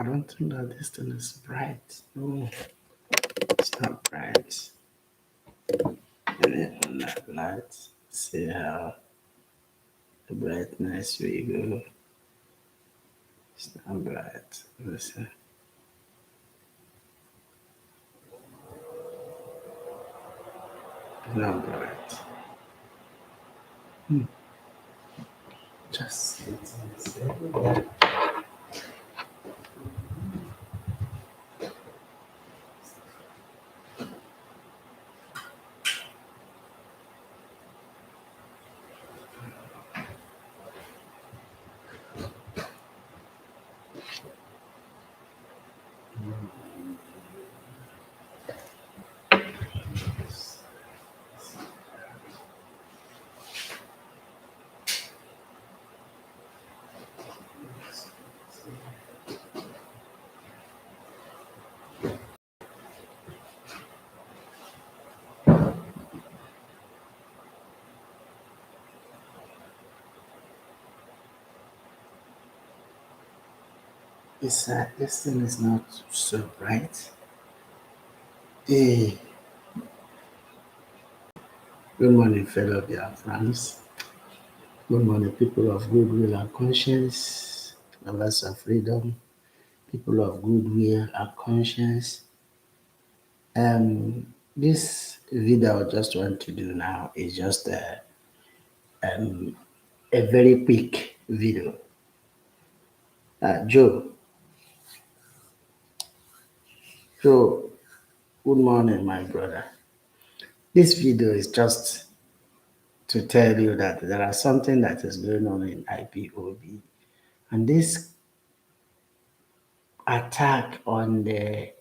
I don't think that this thing is bright. No, it's not bright. Let me on that light. See how the brightness will go. It's not bright. Listen. It's not bright. Just sit and say. This thing is not so bright. Hey, good morning, fellow dear friends. Good morning, people of goodwill and conscience, lovers of freedom, people of goodwill and conscience. This video I just want to do now is just a very quick video. Joe, good morning, my brother. This video is just to tell you that there are something that is going on in IPOB, and this attack on the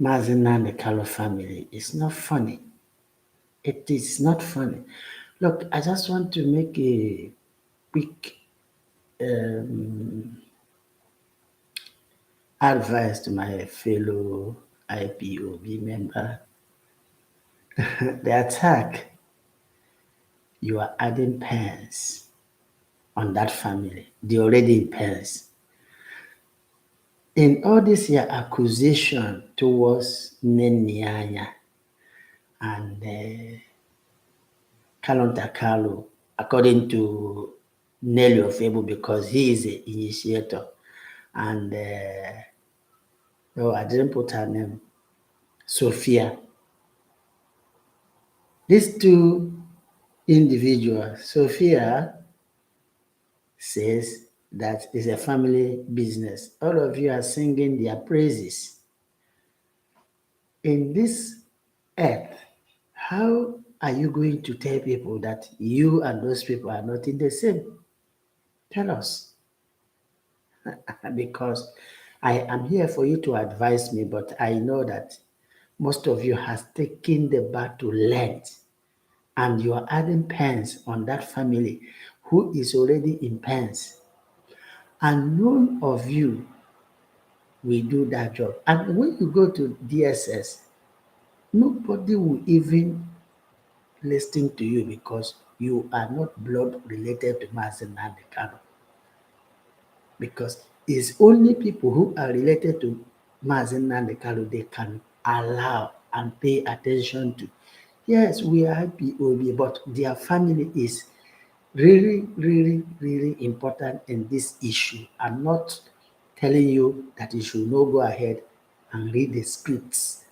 Mazina and the Kalo family is not funny. It is not funny. Look, I just want to make a quick advice to my fellow IPOB member. The attack, you are adding pains on that family. They already in pains. In all this your accusation towards Nenianya and Kalontakalo, according to Nelly Ofoegbu, because he is the initiator, and no, I didn't put her name, Sophia. These two individuals, Sophia says that it's a family business. All of you are singing their praises. In this earth, how are you going to tell people that you and those people are not in the same? Tell us. Because I am here for you to advise me, but I know that most of you has taken the battle length and you are adding pains on that family who is already in pains. And none of you will do that job. And when you go to DSS, nobody will even listen to you because you are not blood related to Mazen Nandekano. Because it's only people who are related to Mazen Nandekano they can allow and pay attention to. Yes, we are IPOB, but their family is really, really, really important in this issue. I'm not telling you that you should not go ahead and read the scripts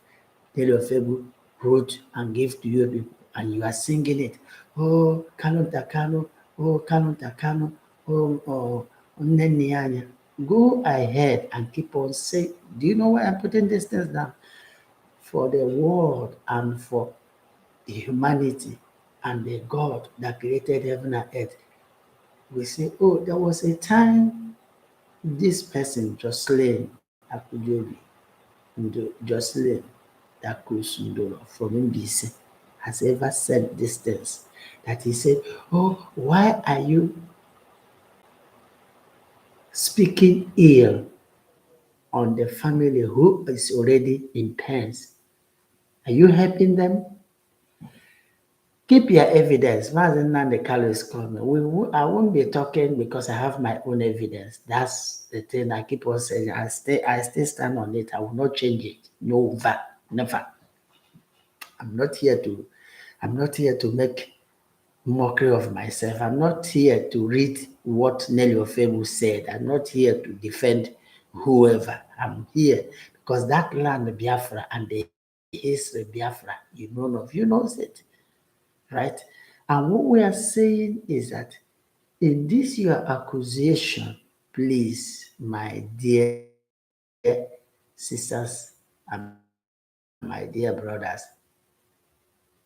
Nelly Ofoegbu wrote and gave to you people, and you are singing it. Oh, Kalontakano, oh, Kalontakano, oh, Nenianya. Go ahead and keep on saying. Do you know why I'm putting these things down? For the world and for the humanity and the God that created heaven and earth. We say, oh, there was a time this person, Jocelyn Akujobi, Jocelyn Dakusundoro from NBC, has ever said these things. That he said, oh, why are you speaking ill on the family who is already in pains? Are you helping them? Keep your evidence. Mazen Nandekalo is coming. I won't be talking because I have my own evidence. That's the thing I keep on saying. I still stand on it. I will not change it. Never, never. I'm not here to I'm not here to make mockery of myself. I'm not here to read what Nelly Ofoegbu said. I'm not here to defend whoever. I'm here because that land Biafra and the history Biafra, none of you knows it, right? And what we are saying is that in this your accusation, please, my dear sisters and my dear brothers,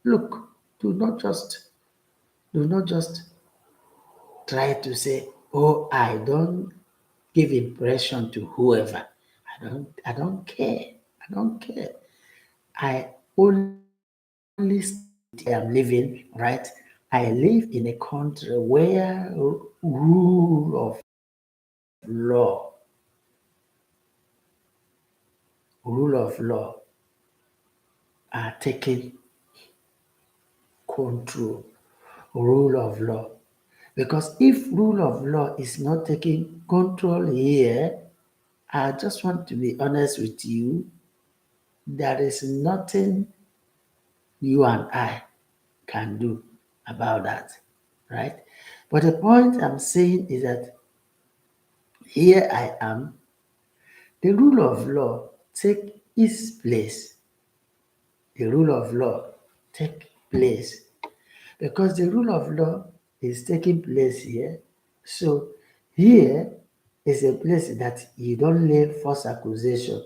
look, do not just try to say, oh, I don't give impression to whoever. I don't care. I don't care. I only stand on it. I am living, right? I live in a country where rule of law, rule of law are taking control. Rule of law. Because if rule of law is not taking control here, I just want to be honest with you, there is nothing you and I can do about that, right? But the point I'm saying is that here I am, the rule of law take its place. The rule of law take place because the rule of law is taking place here. So here is a place that you don't lay false accusation.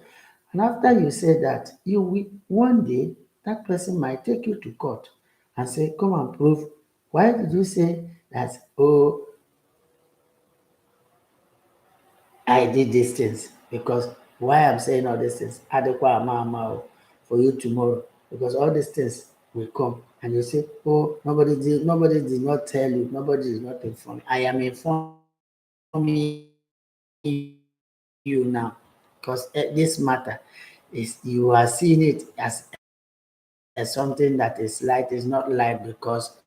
And after you say that, you will one day that person might take you to court and say, come and prove why did you say that, oh, I did these things because why I'm saying all these things, adequate amount for you tomorrow, because all these things will come and you say, oh, nobody did not tell you, nobody did not inform you. I am informing you now because this matter you are seeing it as something that is light. It's not light because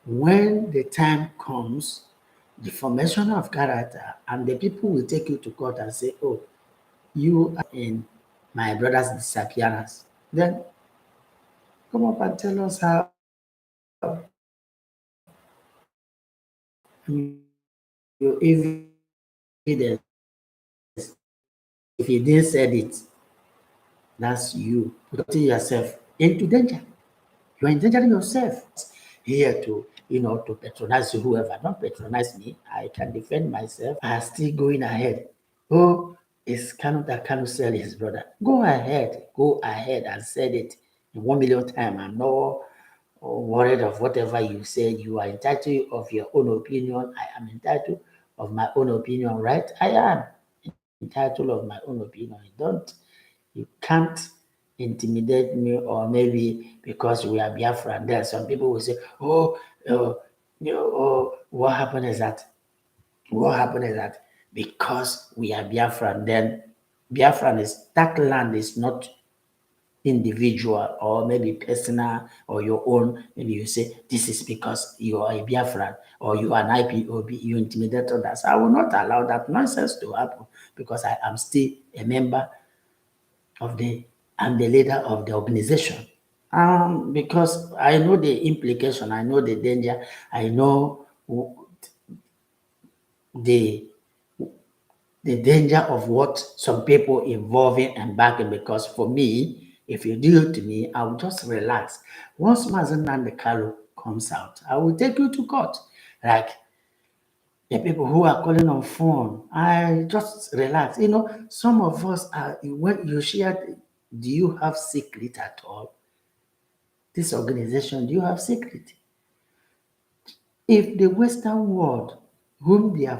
when the time comes, the formation of character and the people will take you to court and say, oh, you are involved in my brother's disappearance. Then come up and tell us how your evidence, if you didn't said it, that's you putting yourself into danger. You are injecting yourself into danger. You are endangering yourself. Here to patronize whoever. Don't patronize me. I can defend myself. I are still going ahead. Oh, is Kanu that Kanu sell his brother? Go ahead and said it in 1 million times. I'm not worried of whatever you said. You are entitled of your own opinion. I am entitled of my own opinion, right? I am entitled of my own opinion. You can't intimidate me, or maybe because we are Biafran. There, some people will say, "Oh, what happened is that? What happened is that because we are Biafran, then Biafran is that land is not individual or maybe personal or your own. Maybe you say this is because you are a Biafran or you are an IPOB, you intimidate others. I will not allow that nonsense to happen because I am still a member of I'm the leader of the organization. Because I know the implication, I know the danger, I know the the danger of what some people involving and backing. Because for me, if you do it to me, I will just relax. Once Mazen Nandekalo comes out, I will take you to court. Like the people who are calling on phone, I just relax. Some of us are when you share, do you have secret at all? This organization, do you have secret? If the Western world, whom their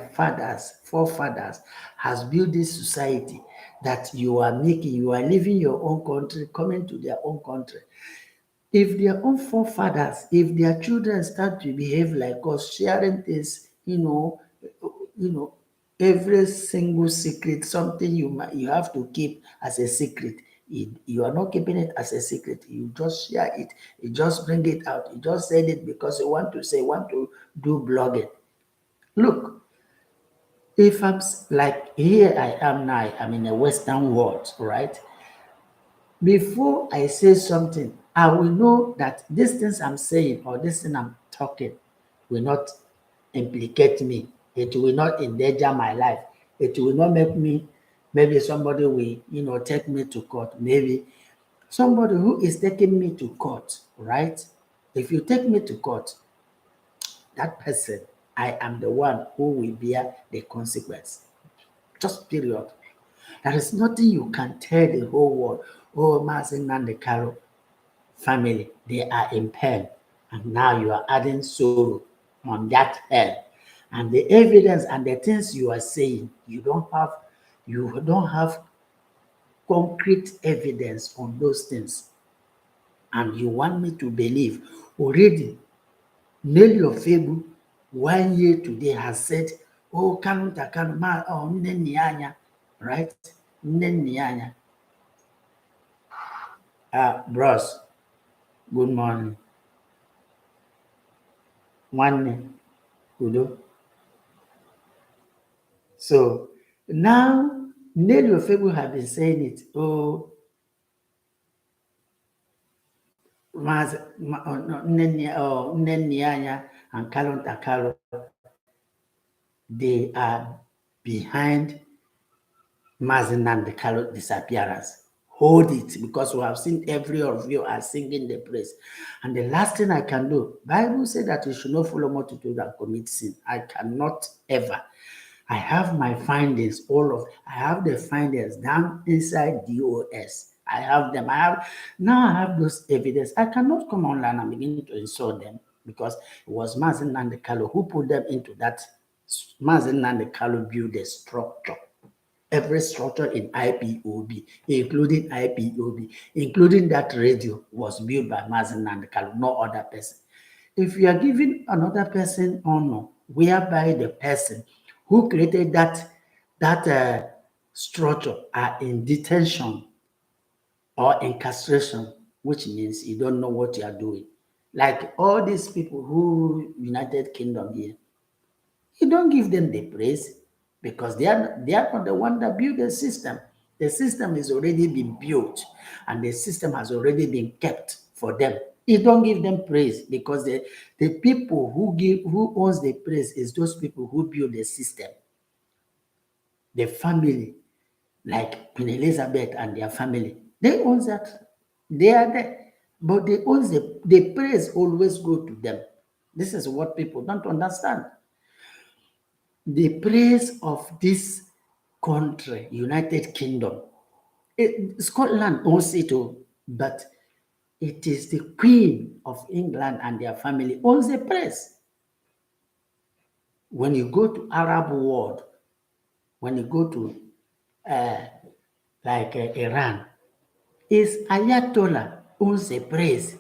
forefathers, has built this society that you are leaving your own country, coming to their own country. If their own forefathers, if their children start to behave like us, sharing this, you know, every single secret, something you have to keep as a secret. You are not keeping it as a secret. You just share it. You just bring it out. You just said it because you want to say, want to do blogging. Look, if like here I am now, I'm in a Western world, right? Before I say something, I will know that these things I'm saying or this thing I'm talking will not implicate me. It will not endanger my life. It will not make me, maybe somebody will, take me to court. Maybe somebody who is taking me to court, right? If you take me to court, that person, I am the one who will bear the consequence. Just period. There is nothing you can tell the whole world. Oh, Mazin and the Caro family, they are in pain. And now you are adding sorrow on that hell. And the evidence and the things you are saying, you don't have concrete evidence on those things. And you want me to believe already Nelly Ofoegbu 1 year today has said, oh, Kanu Takanu, oh, Nne Nianya, right? Nne Nianya. Bros, good morning. One Udo. So now Nelly Ofoegbu have been saying it. Oh, Nne Nianya and Kalon Takalo, they are behind Mazinand Kalo disappearance. Hold it, because we have seen every of you are singing the praise. And the last thing I can do, Bible said that you should not follow multitude and commit sin. I cannot ever. I have my findings, I have the findings down inside DOS. I have them. Now I have those evidence. I cannot come online and begin to insult them because it was Mazin Nandekalo who put them into that. Mazin Nandekalo built the structure. Every structure in IPOB, including that radio, was built by Mazin Nandekalo, no other person. If you are giving another person honor, whereby the person who created that structure are in detention or incarceration, which means you don't know what you are doing. Like all these people who United Kingdom here, you don't give them the praise because they are not the one that built the system. The system is already been built and the system has already been kept for them. You don't give them praise because the people who owns the praise is those people who build the system. The family, like Queen Elizabeth and their family, they own that. They are there. But they own the praise always go to them. This is what people don't understand. The praise of this country, United Kingdom, Scotland owns it all, but it is the Queen of England and their family owns the praise. When you go to Arab world, when you go to Iran, is Ayatollah owns the praise.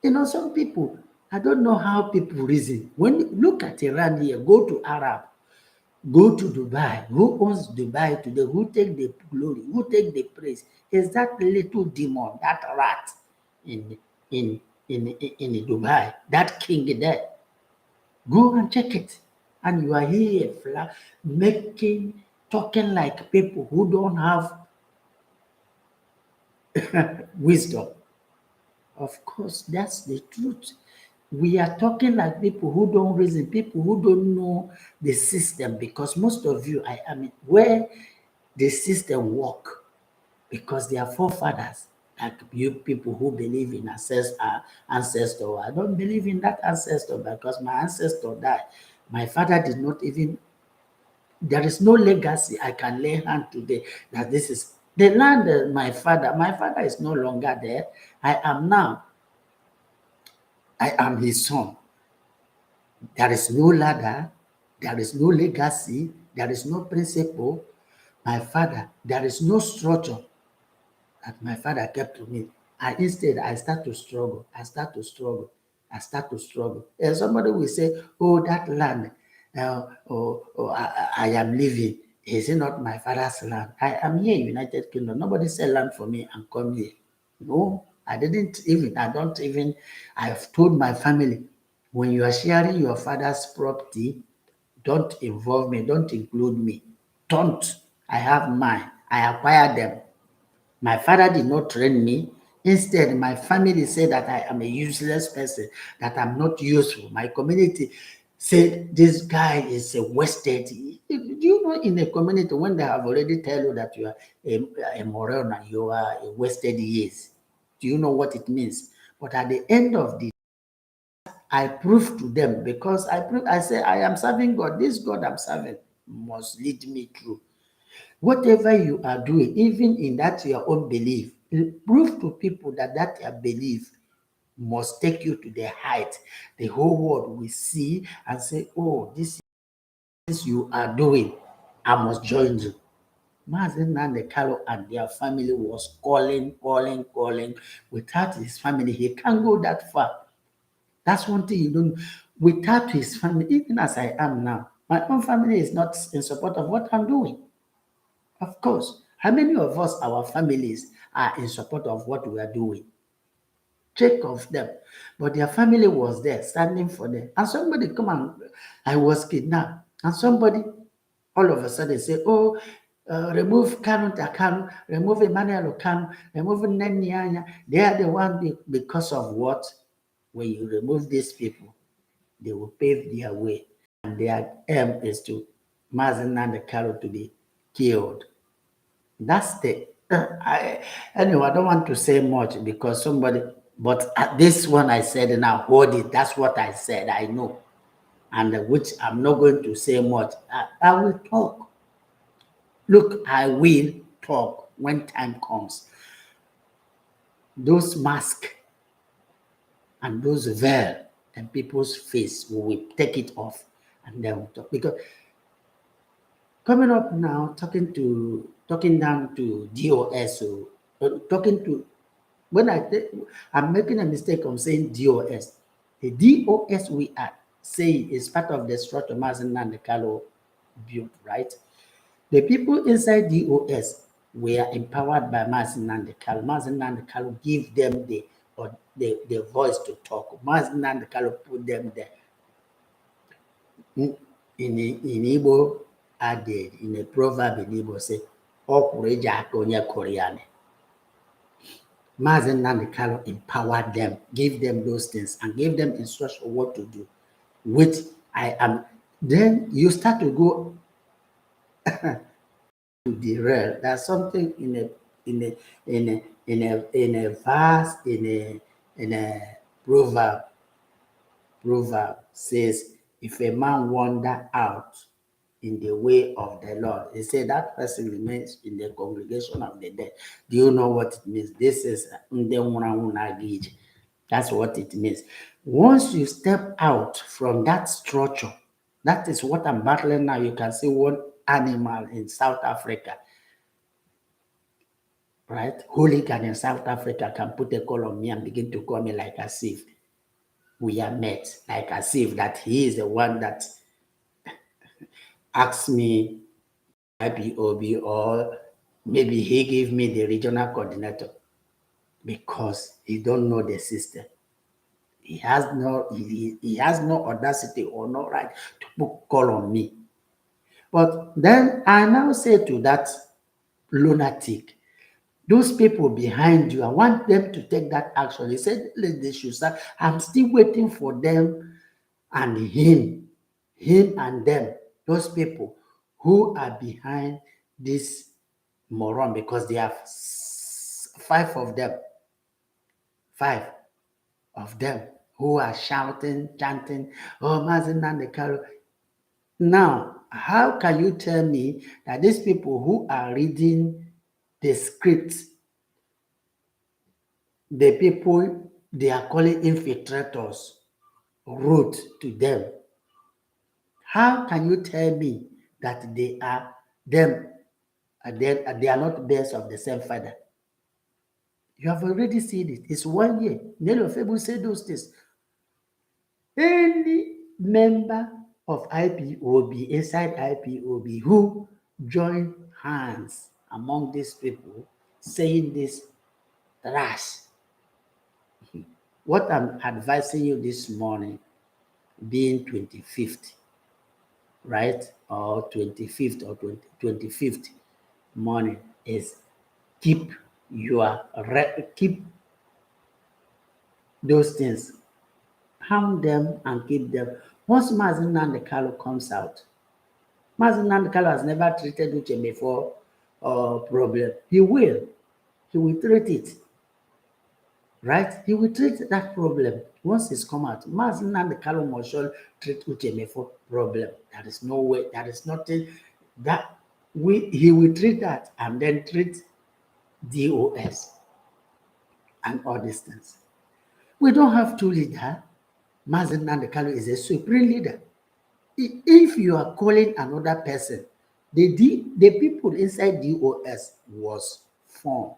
Some people, I don't know how people reason. When you look at Iran here, go to Arab, go to Dubai. Who owns Dubai today? Who take the glory? Who take the praise? Is that little demon, that rat in in in Dubai, that king there? Go and check it. And you are here talking like people who don't have wisdom. Of course, that's the truth. We are talking like people who don't reason, people who don't know the system, because most of you, I mean, where the system work, because their forefathers, like you people who believe in ancestor. I don't believe in that ancestor because my ancestor died. My father did not even, there is no legacy I can lay hand today that this is the land my father is no longer there. I am his son. There is no ladder, there is no legacy, there is no principle. My father, there is no structure that my father kept to me. Instead, I start to struggle. And somebody will say, oh, that land, I am living Is it not my father's land? I am here in United Kingdom. Nobody sell land for me and come here. No, I don't even, I've told my family, when you are sharing your father's property, don't involve me, don't include me. Don't. I have mine. I acquired them. My father did not train me. Instead, my family said that I am a useless person, that I'm not useful. My community said this guy is a wasted. Do you know in a community when they have already tell you that you are a moron and you are a wasted years? Do you know what it means? But at the end of the I prove to them because I say I am serving God. This God I'm serving must lead me through. Whatever you are doing, even in that your own belief, prove to people that your belief must take you to the height. The whole world will see and say, oh, this you are doing, I must join you. Mazen Nandekalo and their family was calling. Without his family, he can't go that far. That's one thing you don't. Without his family, even as I am now, my own family is not in support of what I'm doing. Of course. How many of us, our families, are in support of what we are doing? Check of them. But their family was there, standing for them. And somebody come and I was kidnapped. And somebody all of a sudden say, oh, remove Kanu Takanu, remove Emmanuel Okanu, remove Nenianya. They are the one because of what? When you remove these people, they will pave their way. And their aim is to Mazen and the Karo to be killed. That's the anyway. I don't want to say much because somebody, but at this one I said now hold it. That's what I said. I know, and which I'm not going to say much. I will talk. Look, I will talk when time comes. Those masks and those veil and people's face, we will take it off and then we'll talk because coming up now, talking down to DOS, so talking to when I'm making a mistake of saying DOS. The DOS we are saying is part of the structure Mazen Nandekalo built, right? The people inside DOS were empowered by Mazen Nandekalo. Mazen Nandekalo give them the voice to talk. Mazen Nandekalo put them there. In Igbo added, in a proverb in Igbo say, Okureja Akonye Koreane. Mazen Nandekalo empowered them, give them those things, and gave them instruction what to do. Which I am. Then you start to go to derail. There's something in a verse in a proverb says, if a man wander out in the way of the Lord, he said that person remains in the congregation of the dead. Do you know what it means? This is that's what it means. Once you step out from that structure, that is what I'm battling now. You can see one animal in South Africa, right? Hooligan in South Africa can put a call on me and begin to call me like as if we are met, like as if that he is the one that asked me IPOB, or maybe he gave me the regional coordinator because he don't know the system. He has no audacity or no right to put call on me. But then I now say to that lunatic, those people behind you, I want them to take that action. He said they should start. I'm still waiting for them and him and them, those people who are behind this moron, because they have five of them who are shouting, chanting, oh, Mazen Nandekaro. Now, how can you tell me that these people who are reading the script, the people they are calling infiltrators, wrote to them? How can you tell me that they are them and they are not bears of the same father? You have already seen it. It's 1 year. Nelly Ofoegbu said those things. Any member of IPOB, inside IPOB, who join hands among these people saying this rash. What I'm advising you this morning, being 25th, right? Or 25th or 25th morning, is keep keep those things, pound them and keep them. Once Mazen Nandekalo comes out, Mazen Nandekalo has never treated Uche before problem. He will treat it, right? He will treat that problem once it's come out. Mazen Nandekalo must surely treat Uche before problem. There is no way, there is nothing that he will treat that and then treat DOS and all these things. We don't have two leaders. Mazen Nandekalo is a supreme leader. If you are calling another person, the people inside DOS was formed.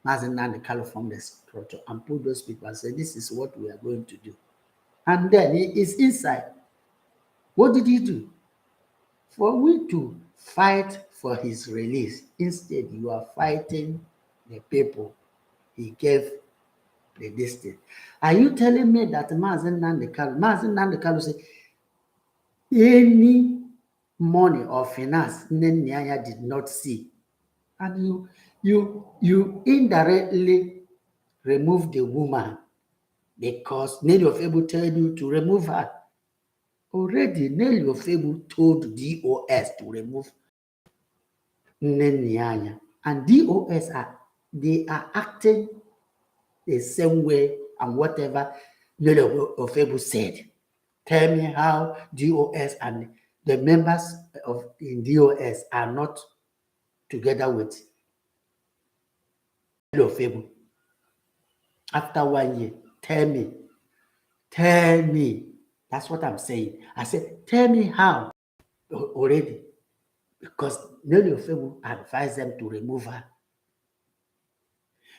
Mazen Nandekalo from the structure and put those people and say, this is what we are going to do. And then he is inside. What did he do? For we to fight for his release, instead you are fighting the people he gave the distance. Are you telling me that Mazen Nandekalo said, any money or finance Nyanya did not see, and you indirectly remove the woman because Nelly Ofoegbu told you to remove her. Already Nelly Ofoegbu told DOS to remove Nyanya, and DOS they are acting the same way and whatever Nelly Ofoegbu said. Tell me how DOS and the members of in DOS are not together with Ofoegbu. After 1 year, tell me. That's what I'm saying. I said, tell me how already, because Nelly Ofoegbu advised them to remove her.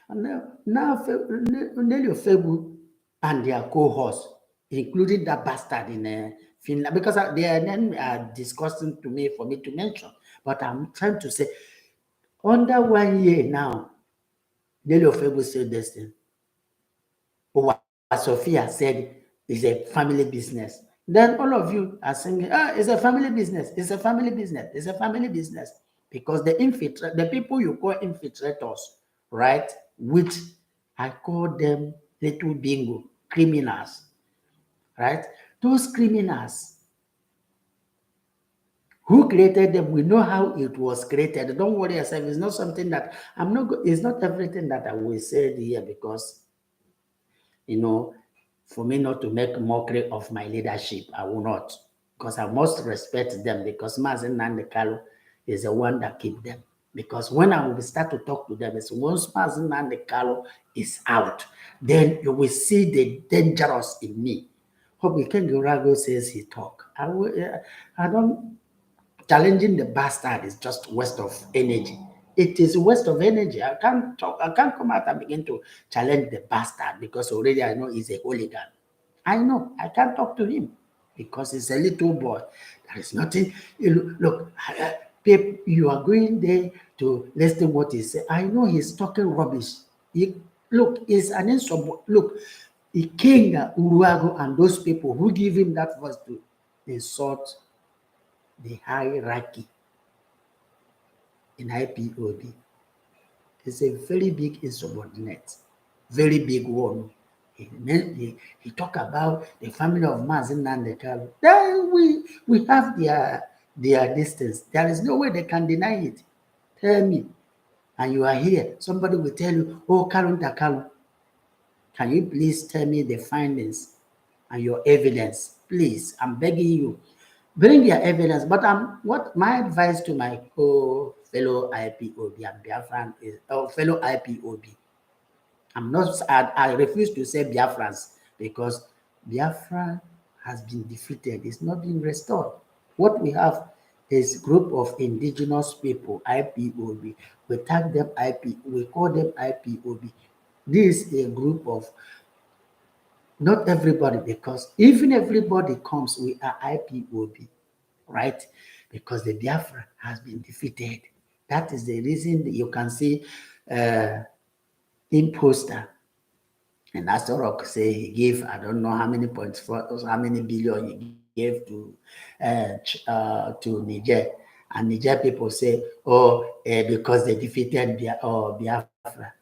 And now Nelly Ofoegbu and their cohorts, including that bastard in Finland, because they are then discussing to me for me to mention. But I'm trying to say, under 1 year now, Nelly Ofoegbu said this thing. Sophia said it's a family business. Then all of you are saying, it's a family business. It's a family business. It's a family business. Because the people you call infiltrators, right? Which I call them little bingo criminals, right? Those criminals who created them, we know how it was created. Don't worry yourself. It's not something that it's not everything that I will say here because, for me not to make mockery of my leadership, I will not. Because I must respect them because Mazen Nandekalo is the one that keep them. Because when I will start to talk to them, it's once Mazen Nandekalo is out, then you will see the dangerous in me. Hope Ken Durago says he talk. I don't. Challenging the bastard is just waste of energy. It is waste of energy. I can't talk. I can't come out and begin to challenge the bastard because already I know he's a hooligan. I know. I can't talk to him because he's a little boy. There is nothing. Look, Pep, you are going there to listen to what he said. I know he's talking rubbish. Look, he's an insult. Look, the king Uruago and those people who give him that voice to insult the hierarchy in IPOB. It's a very big insubordinate, very big one. He talk about the family of Mazen Nandekalo. Then we have their distance. There is no way they can deny it. Tell me. And you are here. Somebody will tell you, oh, Kalu, can you please tell me the findings and your evidence? Please, I'm begging you. Bring your evidence. But what my advice to my fellow IPOB and Biafran is, fellow IPOB, I refuse to say Biafrans because Biafra has been defeated. It's not been restored. What we have is group of indigenous people, IPOB. We tag them we call them IPOB. This is a group of not everybody, because even everybody comes, we are IPOB, right? because the Biafra has been defeated. That is the reason you can see uh, imposter. And Astorok say he gave, I don't know how many points for how many billion he gave to Niger. And Niger people say, oh, because they defeated Biafra.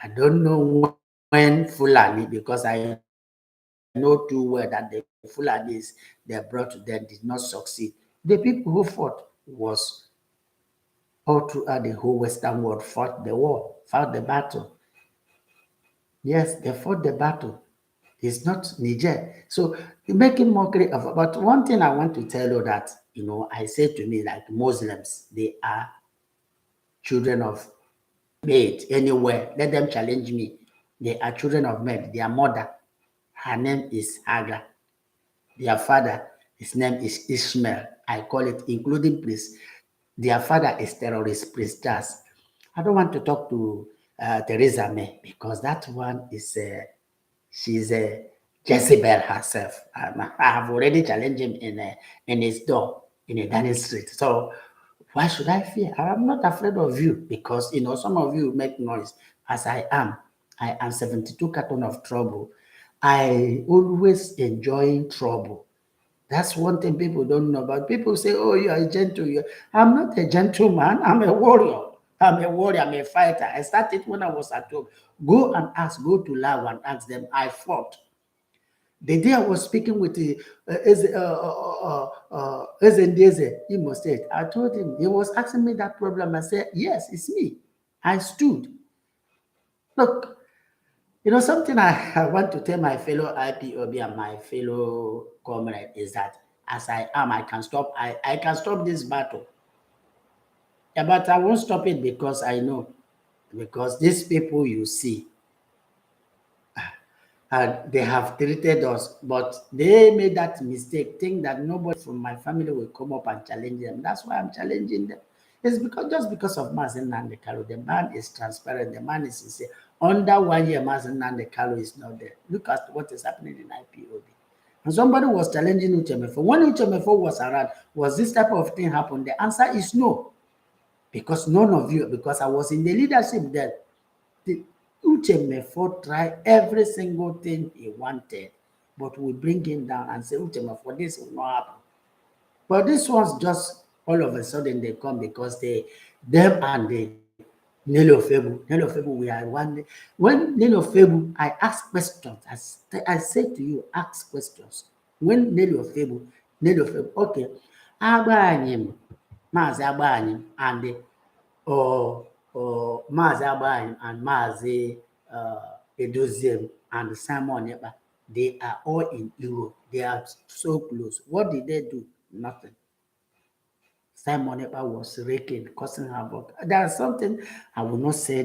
I don't know when Fulani, because I know too well that the Fulanis they brought to them did not succeed. The people who fought was all throughout the whole Western world fought the war, fought the battle. Yes, they fought the battle. It's not Niger. So making mockery of, but one thing I want to tell you that, I say to me like Muslims, they are children of maid anywhere. Let them challenge me. They are children of maid. Their mother, her name is Hagar. Their father, his name is Ishmael. I call it including priest. Their father is terrorist priest Jas. I don't want to talk to Theresa May because that one is she's a Jezebel herself. I have already challenged him in his door in a Downing Street. So why should I fear? I'm not afraid of you because some of you make noise as I am. I am 72 carton of trouble. I always enjoy trouble. That's one thing people don't know about. People say, oh, you are a gentle. I'm not a gentleman. I'm a warrior. I'm a warrior. I'm a fighter. I started when I was at home. Go and ask. Go to Lao and ask them. I fought. The day I was speaking with the Ezendeze, Imo State, I told him, he was asking me that problem. I said, yes, it's me. I stood. Look, something I want to tell my fellow IPOB and my fellow comrade is that as I am, I can stop. I can stop this battle. Yeah, but I won't stop it because I know. Because these people you see, they have treated us, but they made that mistake, think that nobody from my family will come up and challenge them. That's why I'm challenging them. It's because of Mazen Nandekalo. The man is transparent, the man is sincere. Under 1 year, Mazen Nandekalo is not there. Look at what is happening in IPOB. And somebody was challenging Uchemefo. When Uchemefo was around, was this type of thing happen? The answer is no. Because none of you, because I was in the leadership then, Uchemefo try every single thing he wanted, but we bring him down and say, Uchemefo, this will not happen. But this one's just all of a sudden they come because them and the Nelly Ofoegbu, we are one. When Nelly Ofoegbu, I ask questions. I say to you, ask questions. When okay, Agbanyim, Mazi Agbanyim, and Mazi Agbanyim and Mazi Edoziem and Simon Ekpa, they are all in Europe. They are so close. What did they do? Nothing. Simon Ekpa was raking, causing havoc. There's something I will not say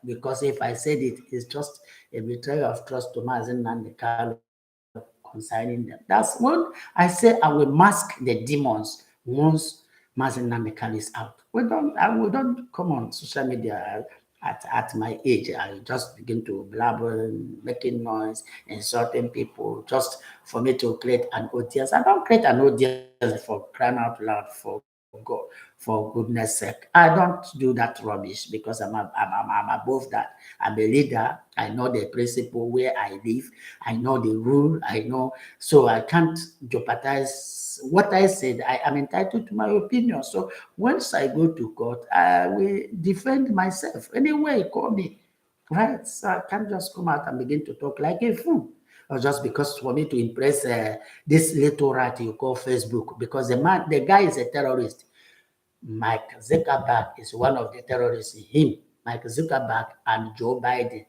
because if I said it, it's just a betrayal of trust to Mazen Nandekalo concerning them. That's when I say I will mask the demons once Mazen Nandekalo is out. We don't come on social media at my age. I just begin to blabber, making noise, insulting people, just for me to create an audience. I don't create an audience for crying out loud for goodness sake. I don't do that rubbish because I'm above that. I'm a leader. I know the principle where I live. I know the rule. I know, so I can't jeopardize what I said. I am entitled to my opinion. So once I go to court, I will defend myself. Anyway, call me. Right? So I can't just come out and begin to talk like a fool. Or just because for me to impress this little rat you call Facebook, because the guy is a terrorist. Mike Zuckerberg is one of the terrorists. Him, Mike Zuckerberg, and Joe Biden,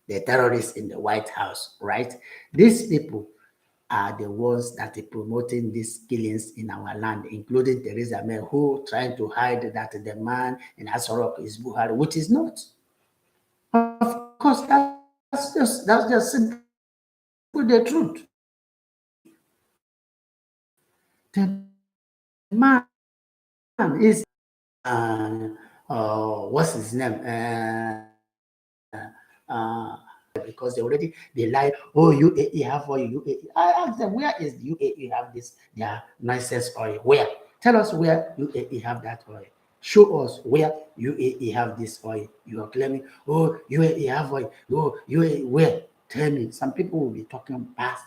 the terrorists in the White House, right? These people are the ones that are promoting these killings in our land, including Theresa May, who trying to hide that the man in Asorok is Buhari, which is not. Of course, that's just simple the truth. The man is what's his name? because they lie. Oh, UAE have oil. UAE. I asked them, where is UAE have this? Their nicest oil. Where? Tell us where UAE have that oil. Show us where UAE have this oil. You are claiming, oh, UAE have oil. Oh, UAE where? Tell me. Some people will be talking past,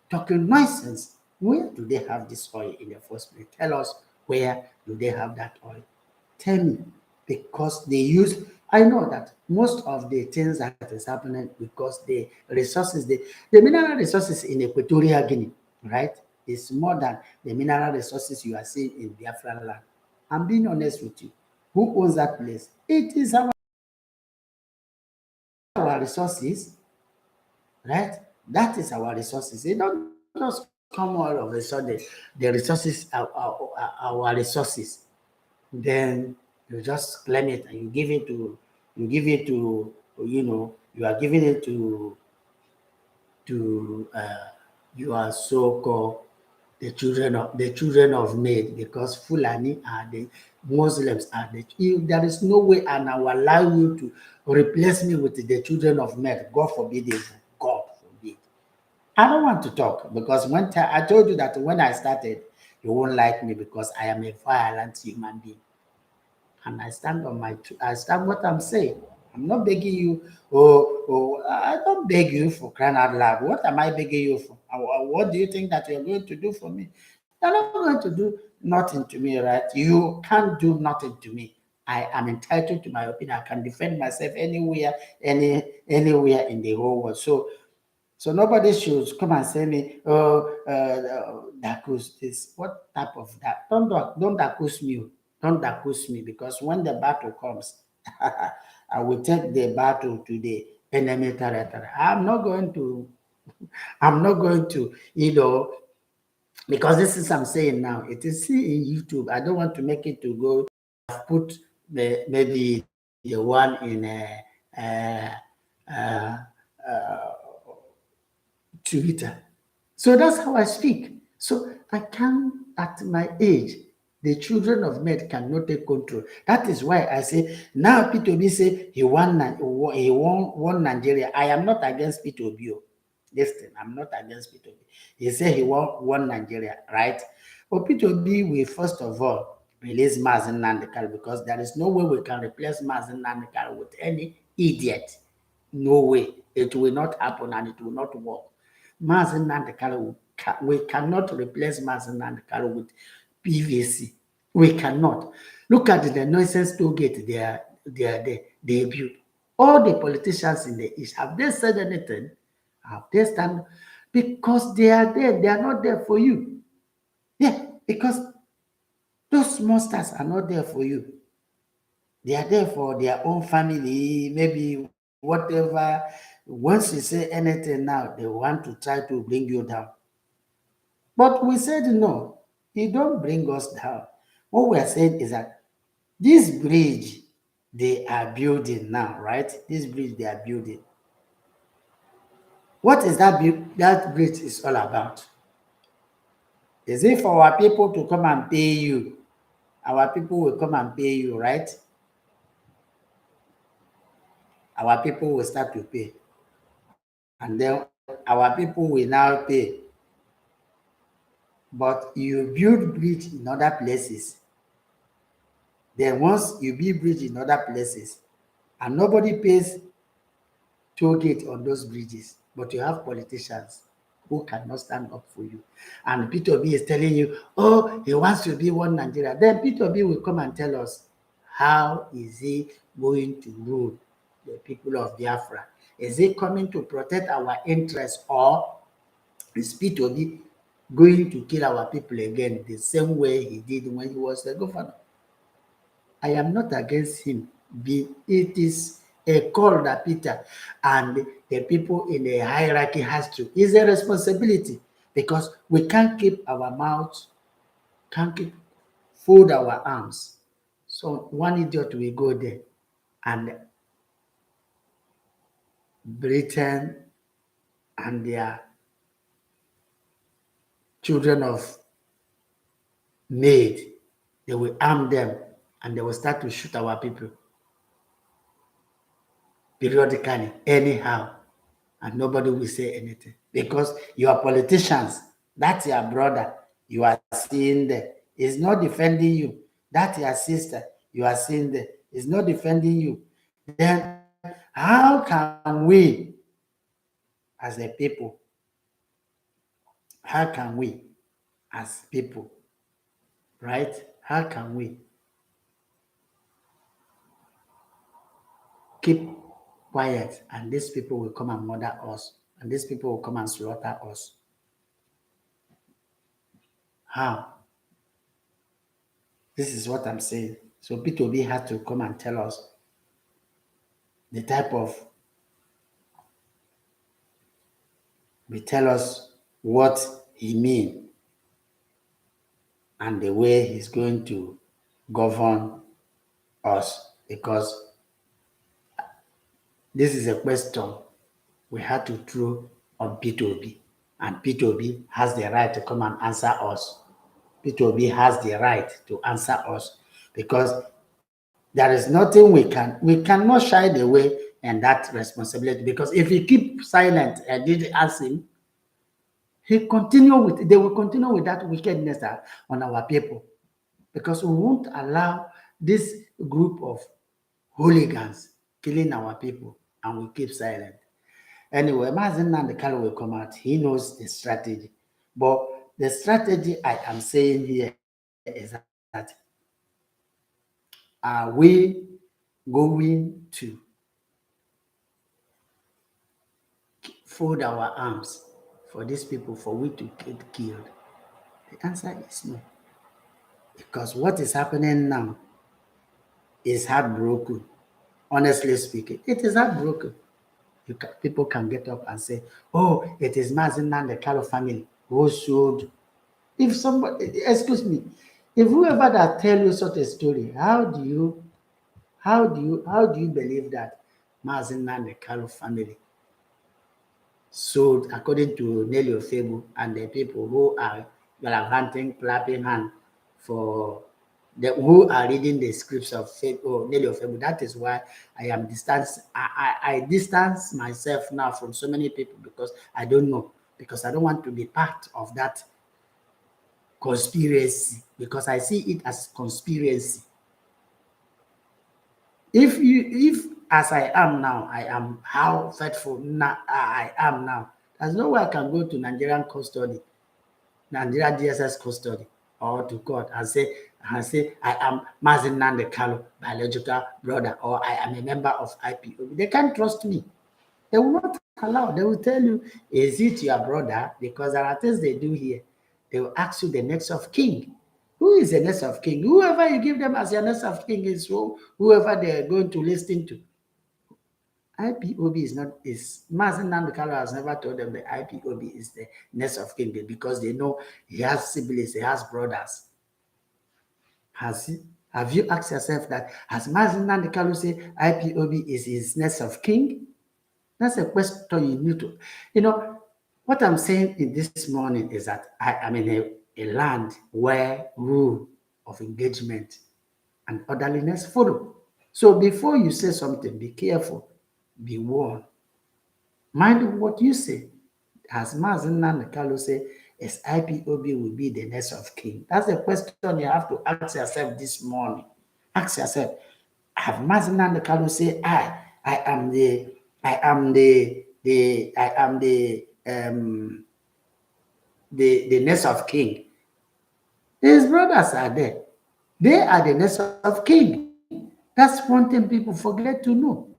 talking nonsense. Where do they have this oil in the first place? Tell us where do they have that oil? Tell me, because they use, I know that most of the things that is happening because the resources, the mineral resources in Equatorial Guinea, right, is more than the mineral resources you are seeing in Biafran land. I'm being honest with you. Who owns that place? It is our resources, right? That is our resources. They don't just come all of a sudden. The resources are our resources. Then you just claim it and you give it to, you are giving it to your so-called the children of maid, because Fulani are the Muslims are the, there is no way and I will allow you to replace me with the children of maid. God forbid it. God forbid. I don't want to talk because I told you that when I started, you won't like me because I am a violent human being. And I stand on I stand what I'm saying. I'm not begging you. I don't beg you for crying out loud. What am I begging you for? What do you think that you're going to do for me? You're not going to do nothing to me, right? You can't do nothing to me. I am entitled to my opinion. I can defend myself anywhere in the whole world. So nobody should come and say me, oh, accuse this. What type of that? Don't accuse me. Don't accuse me, because when the battle comes, I will take the battle to the enemy territory. I'm not going to, because this is I'm saying now. It is see in YouTube. I don't want to make it to go. I've put maybe the one in uh, uh, Twitter. So that's how I speak. So I can't, at my age, the children of men cannot take control. That is why I say, now P2B say he won Nigeria. I am not against P2B. Listen, I'm not against P2B. He said he won Nigeria, right? But P2B will first of all release Mazen Nandekal, because there is no way we can replace Mazen Nandekal with any idiot. No way. It will not happen and it will not work. Mazen Nandekal, we cannot replace Mazen Nandekal with PVC. We cannot. Look at the nonsense toll gate they built. All the politicians in the East, have they said anything? Have they stand? Because they are there. They are not there for you. Yeah, because those monsters are not there for you. They are there for their own family, maybe whatever. Once you say anything now, they want to try to bring you down. But we said no, you don't bring us down. What we are saying is that this bridge they are building now, right? This bridge they are building. What is that bridge is all about? Is it for our people to come and pay you? Our people will come and pay you, right? Our people will start to pay. And then our people will now pay. But you build bridge in other places. Then once you build bridge in other places, and nobody pays toll gate on those bridges, but you have politicians who cannot stand up for you. And P2B is telling you, oh, he wants to be one Nigeria. Then P2B will come and tell us, how is he going to rule the people of Biafra? Is he coming to protect our interests, or is P2B going to kill our people again the same way he did when he was the governor? I am not against him. It is a call that Peter and the people in the hierarchy has to. It's a responsibility, because we can't keep our mouths, can't keep fold our arms. So one idiot will go there, and Britain and their children of maid, they will arm them and they will start to shoot our people periodically, anyhow. and nobody will say anything because your politicians, that's your brother, you are seeing there, is not defending you. That's your sister, you are seeing there, is not defending you. Then how can we, as a people, how can we, as people, right? How can we keep quiet and these people will come and murder us and these people will come and slaughter us? How? This is what I'm saying. So P2B had to come and tell us the type of, tell us what he means and the way he's going to govern us, because this is a question we had to throw on P2B, and P2B has the right to come and answer us. P2B has the right to answer us because there is nothing we cannot shy away in that responsibility, because if he keep silent and didn't ask him, they will continue with that wickedness on our people, because we won't allow this group of hooligans killing our people and we keep silent. Anyway, Mazen Nandekalo will come out. He knows the strategy. But the strategy I am saying here is that are we going to fold our arms for these people, for we to get killed? The answer is no. Because what is happening now is heartbroken. Honestly speaking, it is heartbroken. People can get up and say, oh, it is Mazen Nandekalo family who should. If somebody, excuse me, if whoever that tell you such a story, how do you believe that Mazen Nandekalo family sold, according to Nelly Ofoegbu and the people who are gallivanting, clapping hand for who are reading the scripts of faith, Nelly Ofoegbu? That is why I am distance. I distance myself now from so many people, because I don't know, because I don't want to be part of that conspiracy, because I see it as conspiracy. If as I am now, I am how faithful now I am now, there's no way I can go to Nigerian custody, Nigeria DSS custody, or to court and say I am Mazen Nandekalo biological brother, or I am a member of IPOB. They can't trust me. They will not allow. They will tell you, is it your brother? Because there are things they do here. They will ask you the next of kin. Who is the next of kin? Whoever you give them as your next of kin is whoever they are going to listen to. IPOB is Mazen Nandekalo has never told them the IPOB is the next of kin, because they know he has siblings, he has brothers. Have you asked yourself that? Has Mazen Nandekalo say IPOB is his next of kin? That's a question you need to, what I'm saying in this morning is that I am in a land where rule of engagement and orderliness follow. So before you say something, be careful, be warned. Mind what you say. As Mazen Nandekalo say, is IPOB will be the next of kin? That's the question you have to ask yourself this morning. Ask yourself, have Mazen Nandekalo say, I am the next of king? His brothers are there. They are the next of king. That's one thing people forget to know.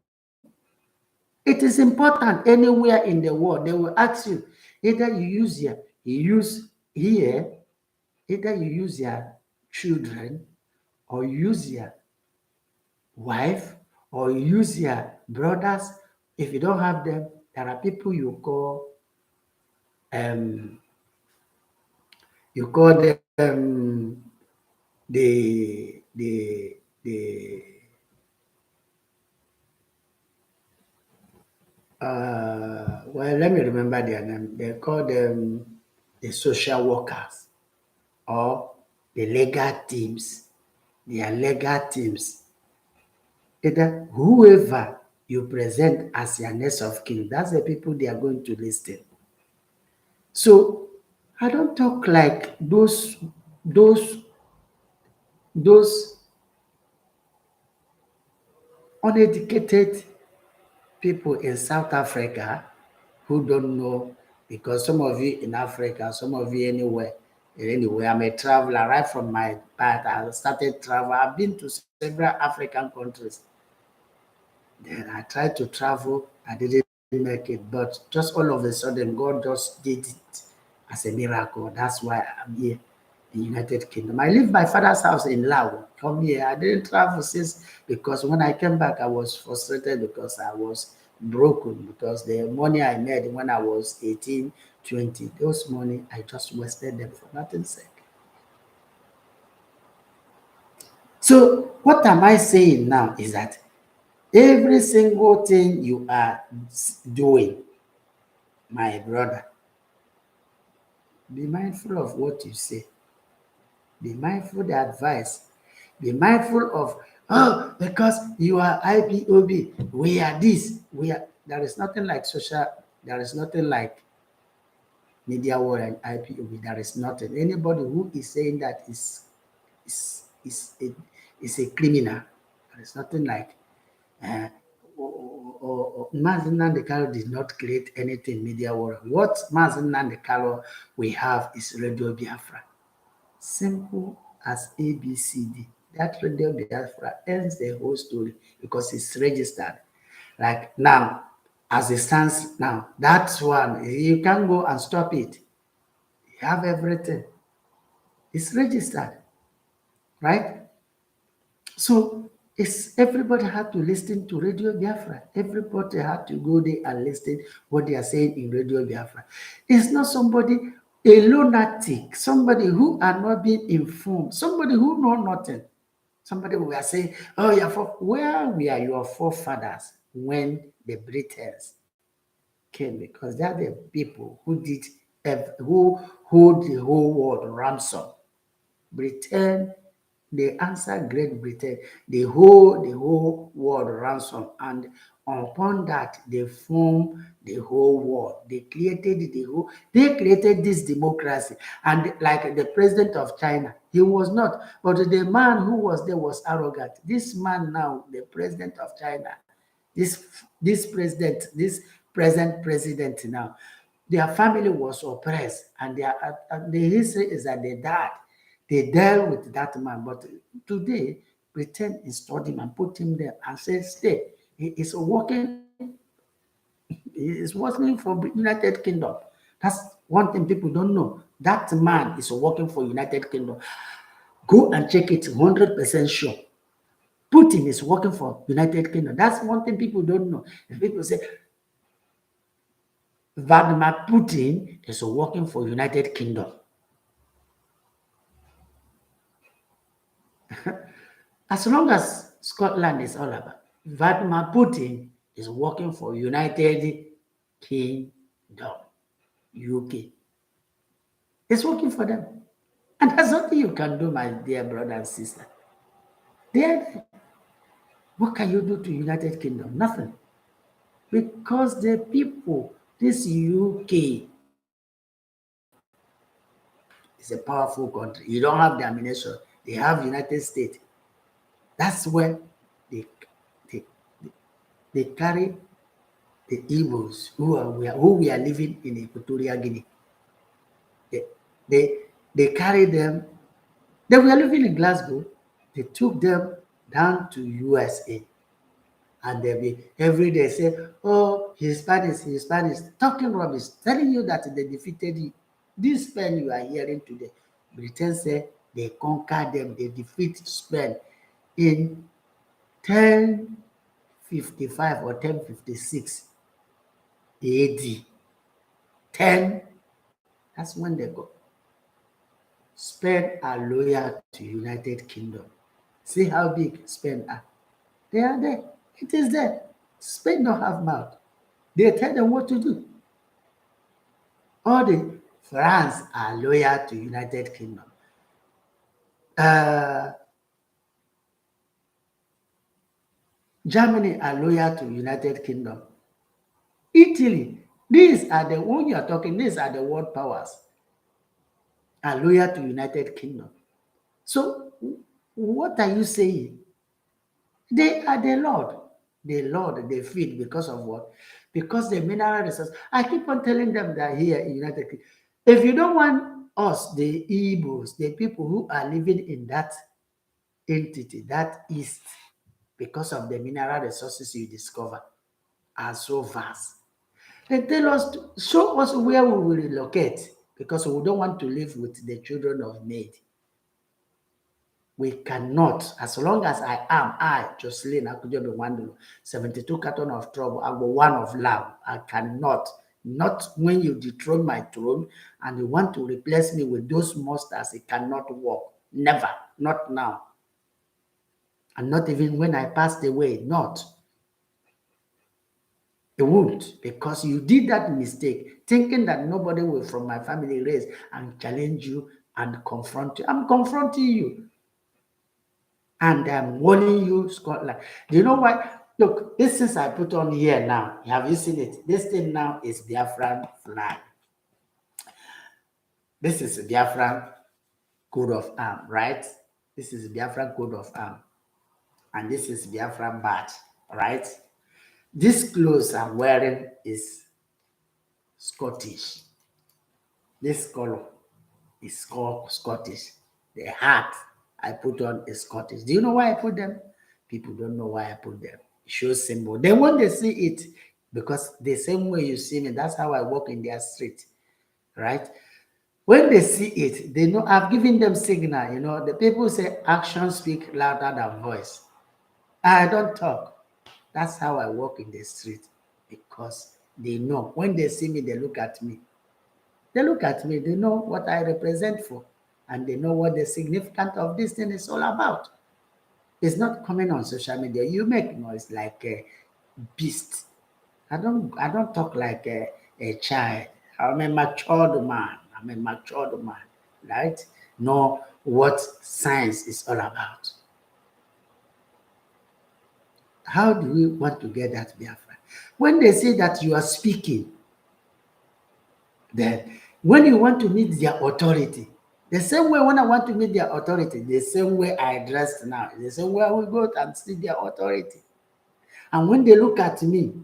It is important anywhere in the world. They will ask you, either you use either you use your children, or you use your wife, or you use your brothers. If you don't have them, there are people you call them the well, let me remember their name. They call them the social workers or the legal teams. They are legal teams. Either whoever you present as your next of kin, that's the people they are going to listen. So I don't talk like those those uneducated people in South Africa who don't know, because some of you in Africa, some of you anywhere, I'm a traveler right from my birth. I started travel. I've been to several African countries. Then I tried to travel. I didn't make it, but just all of a sudden, God just did it as a miracle. That's why I'm here in United Kingdom. I leave my father's house in Laos. Come here. I didn't travel since, because when I came back, I was frustrated because I was broken, because the money I made when I was 18, 20, those money, I just wasted them for nothing's sake. So what am I saying now is that every single thing you are doing, my brother, be mindful of what you say. Be mindful of the advice. Be mindful of, oh, because you are IPOB, we are this, we are. There is nothing like social, there is nothing like media war and IPOB. There is nothing. Anybody who is saying that is a criminal. There is nothing like uh, Mazin Nandekalo did not create anything media war. What Mazin Nandekalo we have is Radio Biafra. Simple as ABCD. That Radio Biafra ends the whole story because it's registered. Like now, as it stands now, that's one. You can go and stop it. You have everything. It's registered, right? So it's everybody had to listen to Radio Biafra. Everybody had to go there and listen what they are saying in Radio Biafra. It's not somebody, a lunatic, somebody who are not being informed, somebody who know nothing. Somebody who are saying, oh, where were your forefathers when the Britons came? Because they are the people who did, who hold the whole world ransom. Britain, they answered Great Britain, the whole world ransom, and upon that they formed the whole world. They created this democracy. And like the president of China, he was not, but the man who was there was arrogant. This man now, the president of China, this present president now, their family was oppressed, and the history is that they died. They dealt with that man, but today, Britain installed him and put him there and said, stay. He is working for United Kingdom. That's one thing people don't know. That man is working for United Kingdom. Go and check it, 100% sure. Putin is working for United Kingdom. That's one thing people don't know. If people say, Vladimir Putin is working for United Kingdom. As long as Scotland is all about, Vladimir Putin is working for United Kingdom, UK. It's working for them. And there's nothing you can do, my dear brother and sister. There, what can you do to United Kingdom? Nothing. Because the people, this UK is a powerful country. You don't have the ammunition. They have United States. That's where they, they, they carry the Igbos who we are living in Equatorial Guinea. They, they, they carry them. They were living in Glasgow. They took them down to USA. And they be every day say, oh, he's Spanish, talking rubbish, telling you that they defeated you. This Spain you are hearing today, Britain say they conquer them, they defeat Spain in 1055 or 1056 AD. 10, that's when they go. Spain are loyal to United Kingdom. See how big Spain are. They are there. It is there. Spain don't have mouth. They tell them what to do. All the France are loyal to United Kingdom. Germany are loyal to United Kingdom. Italy, these are the, when you are talking, these are the world powers, are loyal to United Kingdom. So what are you saying? They are the Lord. The Lord they feed because of what? Because the mineral resource. I keep on telling them that here in United Kingdom, if you don't want us, the Igbos, the people who are living in that entity, that east, because of the mineral resources you discover are so vast, they tell us, show us where we will relocate because we don't want to live with the children of maid. We cannot, as long as Jocelyn Akujobi Wandulu, 72 carton of trouble, I go one of love. I cannot. Not when you dethrone my throne and you want to replace me with those monsters, it cannot work. Never. Not now. And not even when I passed away. Not. It won't, because you did that mistake, thinking that nobody will from my family raise and challenge you and confront you. I'm confronting you. And I'm warning you, Scotland. Do you know why? Look, this is I put on here now. Have you seen it? This thing now is Biafran flag. This is Biafran coat of arm, right? This is Biafran coat of arm. And this is Biafran badge, right? This clothes I'm wearing is Scottish. This color is called Scottish. The hat I put on is Scottish. Do you know why I put them? People don't know why I put them. It shows symbol. Then when they see it, because the same way you see me, that's how I walk in their street, right? When they see it, they know I've given them signal. You know, the people say actions speak louder than voice. I don't talk. That's how I walk in the street because they know when they see me, they look at me. They look at me, they know what I represent for, and they know what the significance of this thing is all about. It's not coming on social media. You make noise like a beast. I don't talk like a child. I'm a matured man. I'm a matured man, right? Know what science is all about. How do we want to get that Biafra? When they say that you are speaking, then when you want to meet their authority, the same way when I want to meet their authority, the same way I dress now, the same way I will go and see their authority. And when they look at me,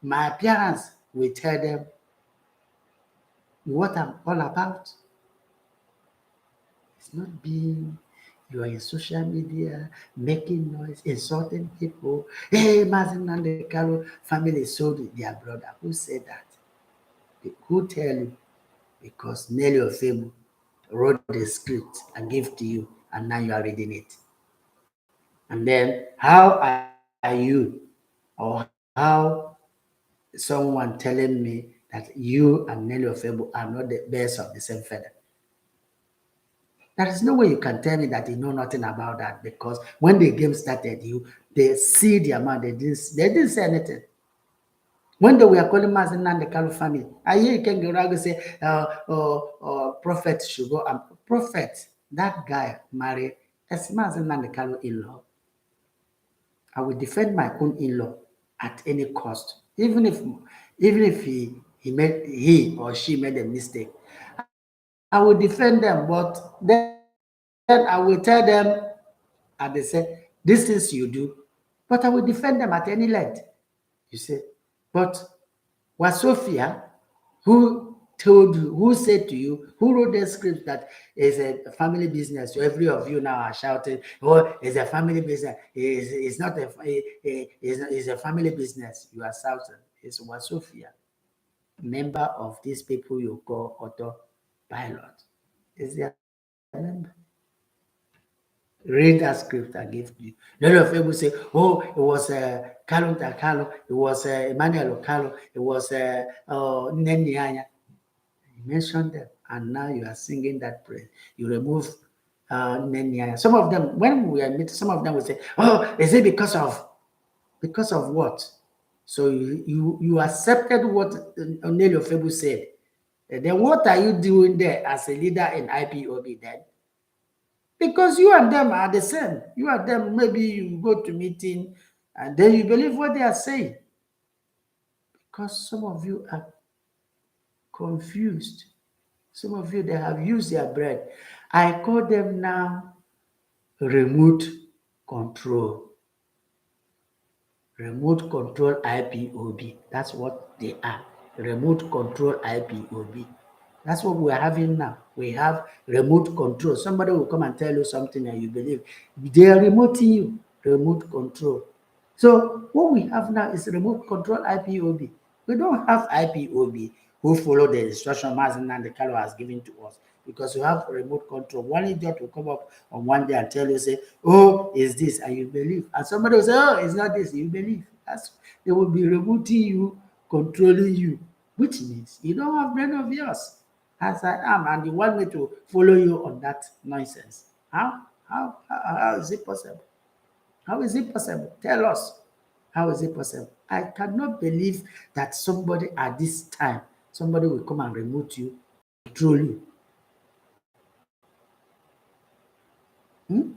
my appearance will tell them what I'm all about. It's not being, you are in social media, making noise, insulting people. Hey, Mazin and the Carlo family sold their brother. Who said that? Who tell you? Because Nelly Ofoegbu wrote the script and gave to you, and now you are reading it. And then, how are you, or how someone telling me that you and Nelly Ofoegbu are not the birds of the same feather? There is no way you can tell me that you know nothing about that, because when the game started, they see their man, they didn't say anything. When they were calling Mazin and the Kalu family, I hear you can go around and say, prophet should go. Prophet, that guy married as Mazin and the Kalu in-law. I will defend my own in-law at any cost, even if he or she made a mistake. I will defend them, but then I will tell them, and they say, these things you do, but I will defend them at any length. You see, but was Sophia, who said to you, who wrote the script that is a family business? So every of you now are shouting, "Oh, it's a family business. It's not it's a family business." You are shouting. It's was Sophia, member of these people you call autopilot. Is their member? Read that script I gave you. A lot of people say, "Oh, it was Carlo Takalo, it was Emmanuel Okalo, it was Nenianya." You mentioned them, and now you are singing that praise. You remove Nenianya. Some of them, when we admit, some of them will say, "Oh, is it because of what?" So you accepted what Nelly Ofoegbu said. Then what are you doing there as a leader in IPOB then? Because you and them are the same. You and them, maybe you go to meeting, And then you believe what they are saying because some of you are confused. Some of you, they have used their brain. I call them now remote control. Remote control IPOB. That's what they are. Remote control IPOB. That's what we're having now. We have remote control. Somebody will come and tell you something and you believe. They are remoting you. Remote control. So what we have now is remote control IPOB. We don't have IPOB who follow the instruction Mazen and the Kalo has given to us because you have remote control. One idiot will come up on one day and tell you, say, oh, it's this, and you believe. And somebody will say, oh, it's not this, you believe. That's, they will be remoting you, controlling you, which means you don't have brain of yours, as I am, and you want me to follow you on that nonsense. How is it possible? How is it possible? Tell us. How is it possible? I cannot believe that somebody at this time, somebody will come and remote you, control you. Hmm?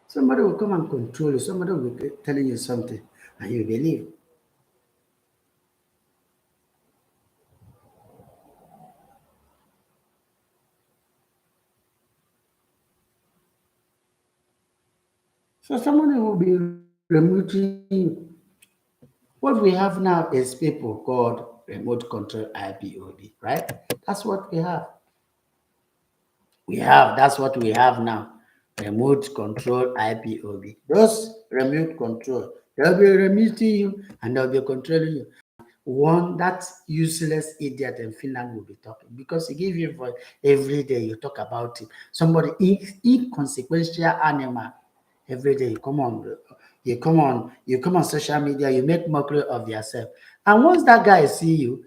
Somebody will come and control you. Somebody will be telling you something, and you believe. So somebody will be remoting you. What we have now is people called remote control IPOB, right? That's what we have. That's what we have now. Remote control IPOB. Those remote control, they'll be remoting you and they'll be controlling you. One, that useless idiot in Finland will be talking because he give you voice every day. You talk about it. Somebody inconsequential animal. Every day you come on social media, you make mockery of yourself. And once that guy see you,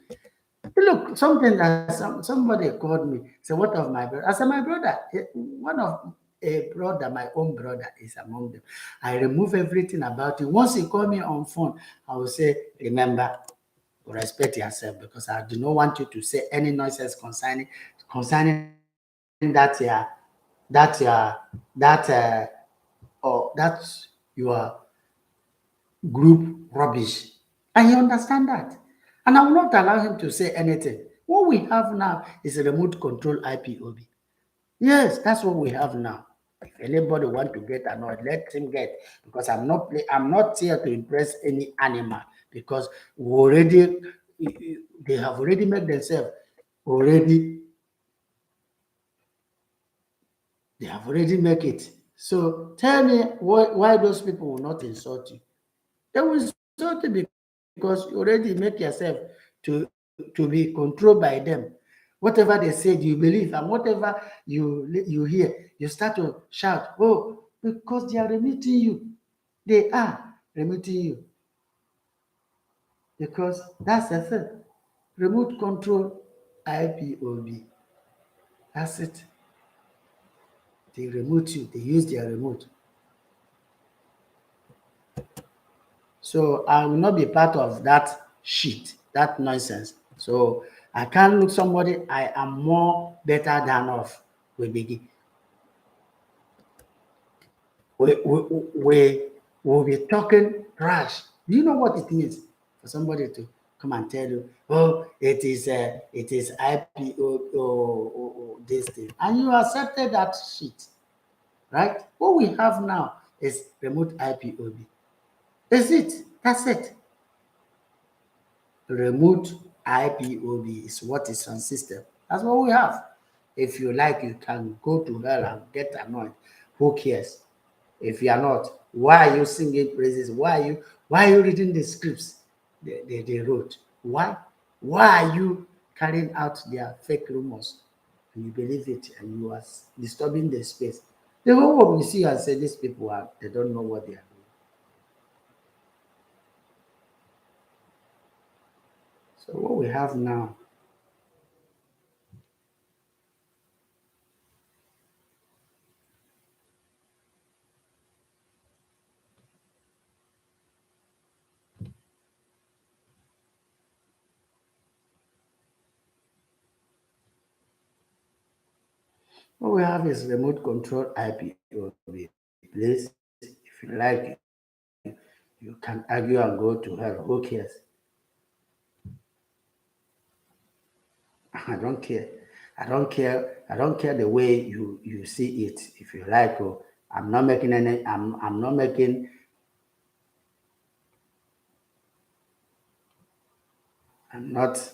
look, something that somebody called me. So what of my brother? I said, my brother, one of a brother, my own brother is among them. I remove everything about it. Once you call me on phone, I will say, remember, respect yourself because I do not want you to say any nonsense concerning that that uh, that or that your group rubbish. And he understand that. And I will not allow him to say anything. What we have now is a remote control IPOB. Yes, that's what we have now. If anybody want to get annoyed, let him get because I'm not here to impress any animal because we already they have already made themselves already they have already make it. So tell me why those people will not insult you. They will insult you because you already make yourself to be controlled by them. Whatever they say, you believe, and whatever you hear, you start to shout, oh, because they are remitting you. They are remitting you because that's the thing. Remote control IPOB. That's it. They remote you. They use their remote. So I will not be part of that shit, that nonsense. So I can't look somebody I am more better than of. We begin. We will be talking trash. Do you know what it means for somebody to come and tell you, oh, it is IPO this thing, and you accepted that shit, right? What we have now is remote IPOB. That's it. That's it. Remote IPOB is what is on system. That's what we have. If you like, you can go to hell and get annoyed. Who cares? If you are not, why are you singing praises? Why are you reading the scripts they wrote? Why? Why are you carrying out their fake rumors? And you believe it and you are disturbing the space. The whole world will see and say these people are they don't know what they are doing. So what we have now, What we have is remote control IPOB. Please, if you like, you can argue and go to hell. Who cares? I don't care. I don't care the way you see it. If you like, oh, I'm not making any. I'm not making. I'm not.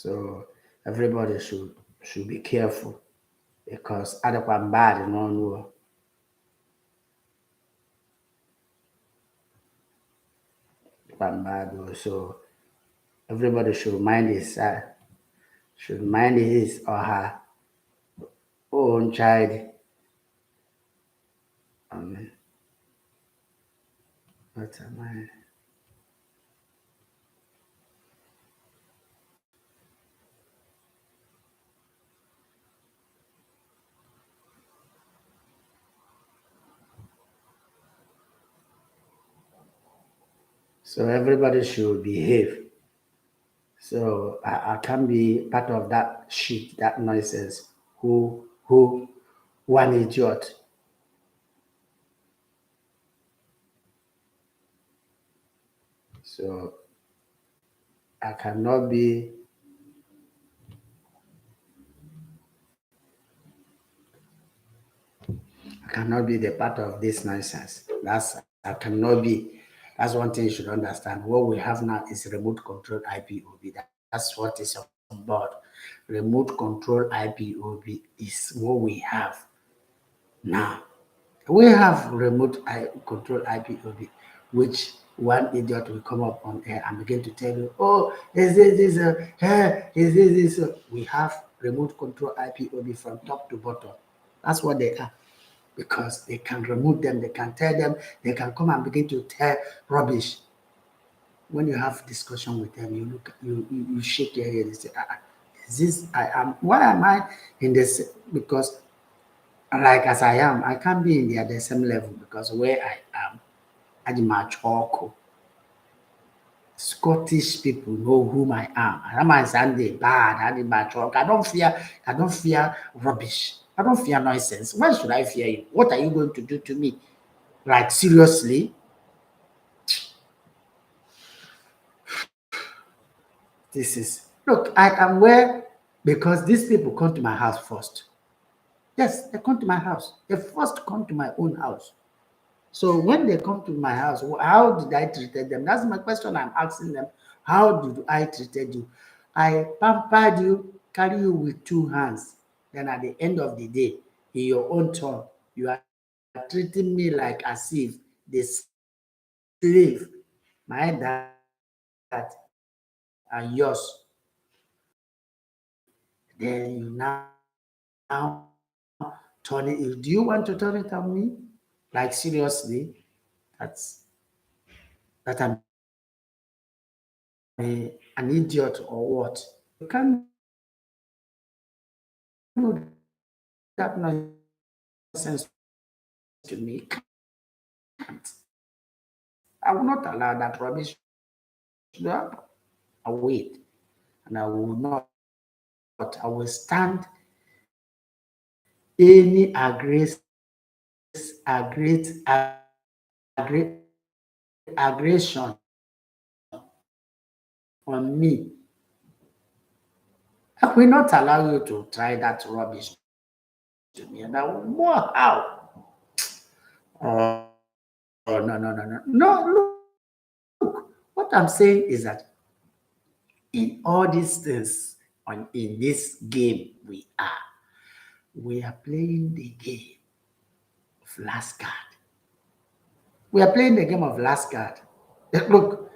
So everybody should be careful because other one bad no no one bad. So everybody should mind his or her own child. Um, what am I? So everybody should behave. So I can't be part of that shit, that nonsense. Who one idiot. So I cannot be I cannot be the part of this nonsense. I cannot be. That's one thing you should understand. What we have now is remote control IPOB. That's what is on board. Remote control IPOB is what we have now. We have remote control IPOB, which one idiot will come up on air and begin to tell you, oh, is this. We have remote control IPOB from top to bottom. That's what they are because they can remove them, they can tell them, they can come and begin to tell rubbish. When you have discussion with them, you look, you shake your head and say, is this, I am, why am I in this? Because like as I am, I can't be in the same level because where I am, at the Machoko, Scottish people know whom I am. And I'm Sunday bad, at the Machoko. I don't fear rubbish. I don't fear nonsense. Why should I fear you? What are you going to do to me? Like seriously, this is look. I am where because these people come to my house first. Yes, they come to my house. They first come to my own house. So when they come to my house, how did I treat them? That's my question. I'm asking them. How did I treated you? I pampered you, carry you with two hands. Then at the end of the day, in your own turn, you are treating me like as if the slave, my dad and yours. Then you now turn it. Do you want to turn it on me? Like seriously? That's that I'm an idiot or what? You can't do that nonsense to me. Can't. I will not allow that rubbish to happen. I wait, and I will not. I will stand any aggress, aggression on me. I will not allow you to try that rubbish to me. And I will more how. Oh, no. Look, what I'm saying is that in all these things, in this game we are playing the game of last card. We are playing the game of last card. Look,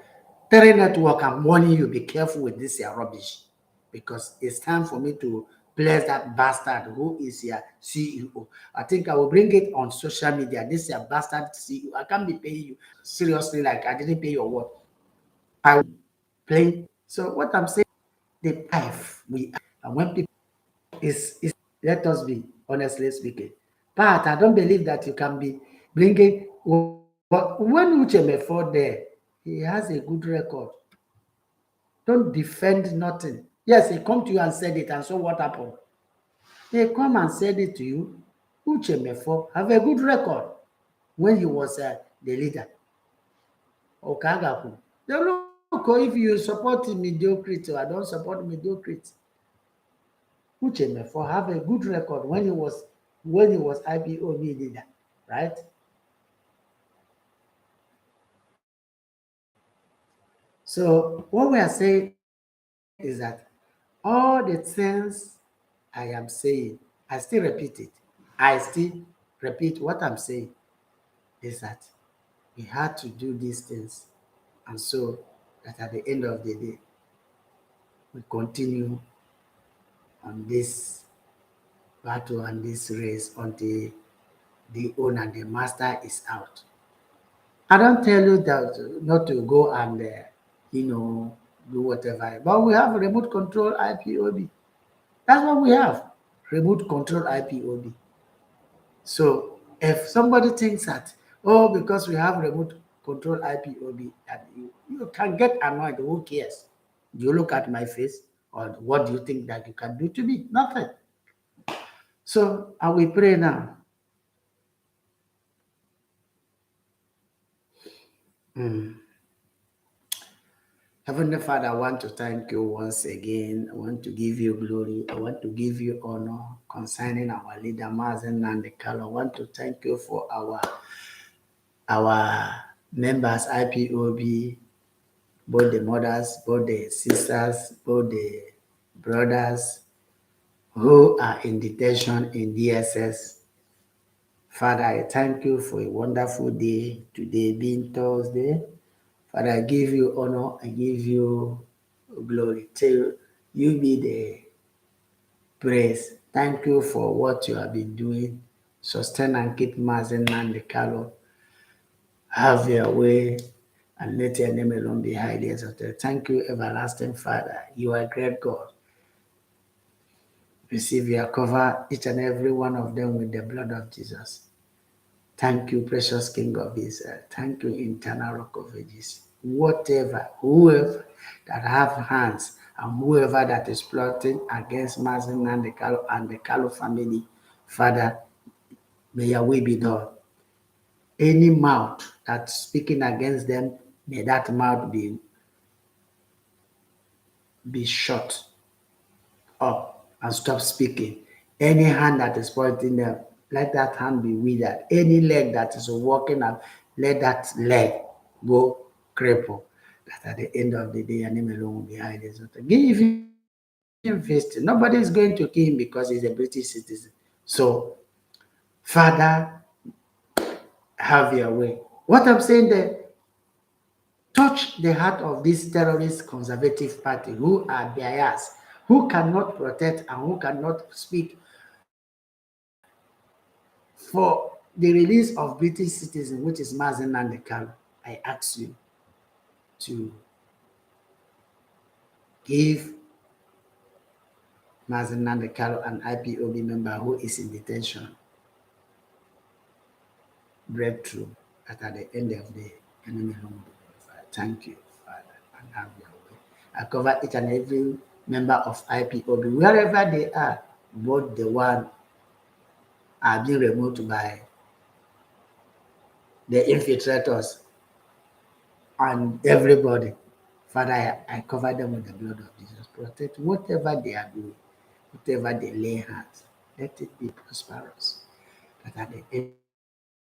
Terry Network, I'm warning you, be careful with this your rubbish because it's time for me to bless that bastard who is your CEO. I think I will bring it on social media. This is your bastard CEO. I can't be paying you seriously like I didn't pay your word. I will play. So what I'm saying, the life we are, and when people is let us be honestly speaking. But I don't believe that you can be bringing when Uchemefo there, he has a good record. Don't defend nothing. Yes, he come to you and said it, and so what happened? They come and said it to you. Uchemefo have a good record when he was the leader. Okagaku. They look, if you support mediocrity, or I don't support mediocrity. Uchemefo have a good record when he was IPOB leader, right? So what we are saying is that all the things I am saying, I still repeat it. I still repeat what I'm saying is that we had to do these things, and so that at the end of the day, we continue on this battle and this race until the owner, the master is out. I don't tell you that not to go and, do whatever, but we have remote control IPOB. That's what we have, remote control IPOB. So if somebody thinks that, oh, because we have remote control IPOB, and you can get annoyed, who cares? Do you look at my face, or what do you think that you can do to me? Nothing. So I will pray now. Heavenly Father, I want to thank you once again. I want to give you glory. I want to give you honor concerning our leader, Mazen Nandekalo. I want to thank you for our members, IPOB, both the mothers, both the sisters, both the brothers who are in detention in DSS. Father, I thank you for a wonderful day, today being Thursday. Father, I give you honor, I give you glory. Till you be the praise. Thank you for what you have been doing. Sustain and keep Mazen Nandekalo. Have your way and let your name alone be highly exalted. Thank you, everlasting Father. You are a great God. Receive your cover, each and every one of them with the blood of Jesus. Thank you, precious King of Israel. Thank you, eternal Rock of Ages. Whatever, whoever that have hands and whoever that is plotting against Mazen and the Kalu family, Father, may your will be done. Any mouth that's speaking against them, may that mouth be shut up and stop speaking. Any hand that is pointing them, let that hand be withered. Any leg that is walking up, let that leg go cripple. That at the end of the day, your name alone will be highly exalted. Give him feast. Nobody is going to kill him because he's a British citizen. So, Father, have your way. What I'm saying there, touch the heart of this terrorist conservative party who are biased, who cannot protect and who cannot speak for the release of British citizen, which is Mazen Nandekalo. I ask you to give Mazen Nandekalo, an IPOB member who is in detention, breakthrough that at the end of the enemy will be glorified. Thank you, Father, and have your way. I cover each and every member of IPOB, wherever they are, both the one are being removed by the infiltrators and everybody. Father, I cover them with the blood of Jesus. Protect whatever they are doing, whatever they lay hands, let it be prosperous. But at the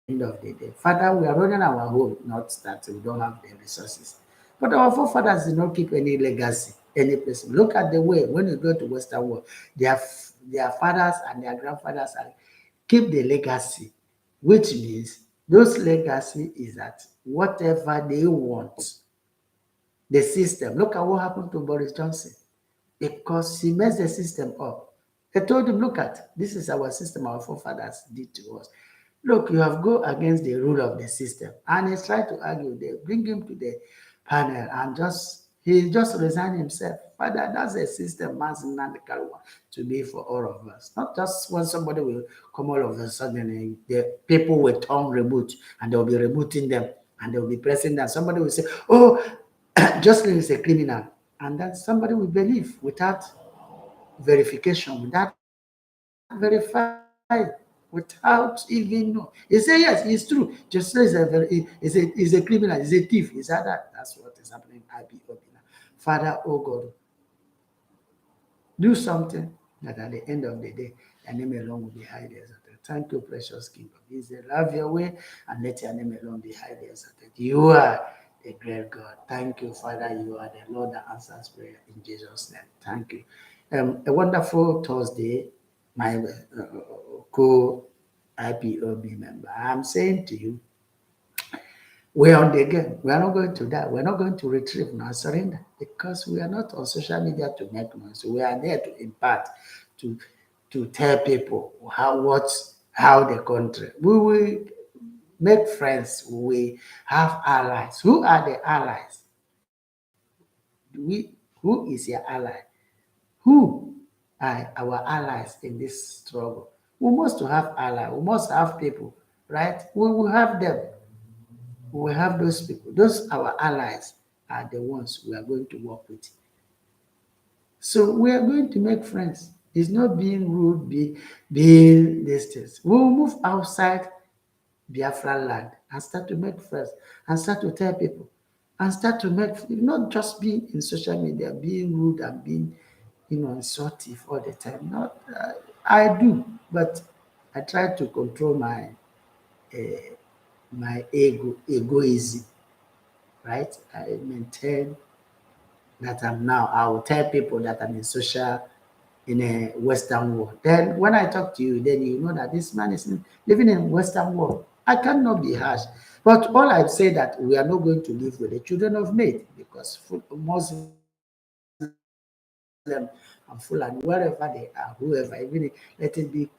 end of the day, Father, we are running our home, not that we don't have the resources. But our forefathers did not keep any legacy, any place. Look at the way when you go to Western world, their fathers and their grandfathers are, keep the legacy, which means those legacy is that whatever they want, the system. Look at what happened to Boris Johnson because he messed the system up. They told him, look at, this is our system our forefathers did to us. Look, you have go against the rule of the system. And he's trying to argue. They bring him to the panel and just He just resigned himself. Father, that's a system to be for all of us. Not just when somebody will come all of a sudden, the people will turn reboot and they'll be rebooting them and they'll be pressing them. Somebody will say, oh, Jocelyn is a criminal. And that somebody will believe without verification, without verify, without even know. He say yes, it's true. Just is a criminal, is a thief, is that. That's what is happening in IPOB now. Father, oh God, do something that at the end of the day, your name alone will be highly exalted. Thank you, precious King of Israel. Love your way and let your name alone be highly exalted. You are the great God. Thank you, Father. You are the Lord that answers prayer in Jesus' name. Thank you. A wonderful Thursday, my co IPOB member. I'm saying to you, we're on the again. We are not going to die. We're not going to retrieve nor surrender because we are not on social media to make noise. We are there to impart, to tell people how the country. We will make friends. We have allies. Who are the allies? Who is your ally? Who are our allies in this struggle? We must have allies. We must have people, right? We will have them. We have those people. Those our allies are the ones we are going to work with. So we are going to make friends. It's not being rude, being distance. We'll move outside Biafra land and start to make friends and start to tell people and start to make, not just being in social media, being rude and being, insultive all the time. Not, I do, but I try to control my egoism, right? I maintain that I'm now. I will tell people that I'm in a Western world. Then when I talk to you, then you know that this man is living in Western world. I cannot be harsh. But all I say that we are not going to live with the children of mate because Muslim and Fulani, wherever they are, whoever, even let it be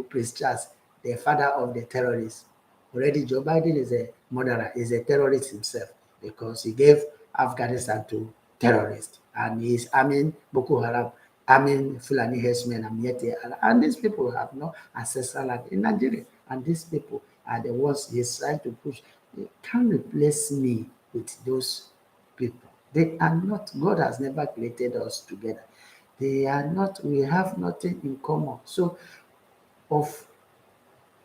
Prince Charles, the father of the terrorists. Already Joe Biden is a murderer, is a terrorist himself because he gave Afghanistan to terrorists and he's arming Boko Haram, arming Fulani herdsmen and Yeti. And these people have no ancestral land in Nigeria. And these people are the ones he's trying to push. You can't replace me with those people. They are not, God has never created us together. They are not, we have nothing in common. So of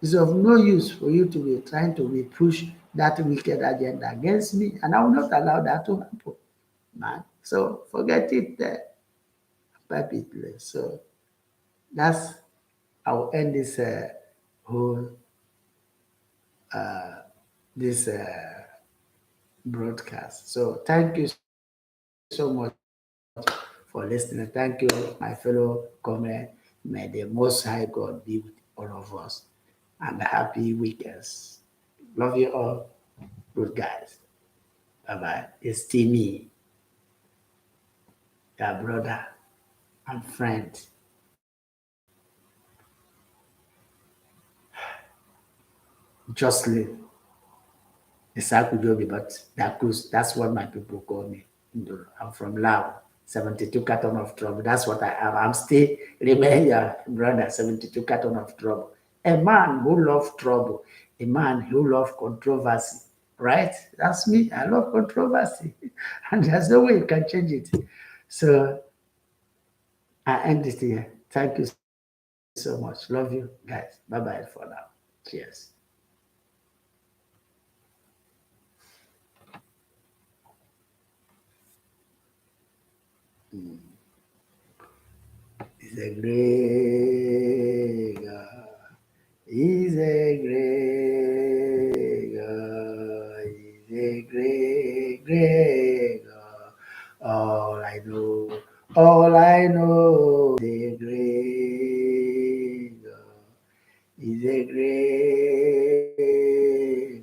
it's of no use for you to be trying to be push that wicked agenda against me, and I will not allow that to happen, man. So forget it there, it. So that's I will end this whole this broadcast. So thank you so much for listening. Thank you, my fellow comrade. May the Most High God be with all of us and happy weekends. Love you all. Good guys. Bye bye. It's Timmy, your brother and friend. Jocelyn. Isakujobi, but that's what my people call me. I'm from Lao, 72 carton of trouble. That's what I am. I'm still remain your brother, 72 carton of trouble. A man who loves trouble, a man who loves controversy, right? That's me. I love controversy. And there's no way you can change it. So I end it here. Thank you so much. Love you guys. Bye bye for now. Cheers. He's a great God. He's a great God. He's a great, great God. All I know, the great God. He's a great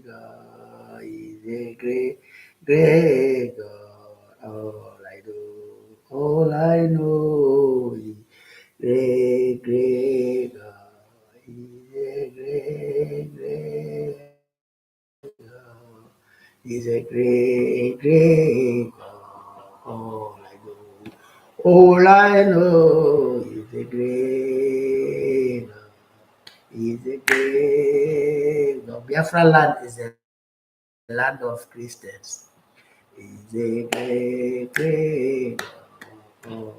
God. He's a great, great God. All I know, great, great God. He's a great, great God. He's a great, great God. All I know is a great God. Is a great God. Biafra land is a land of Christians. Is a great God.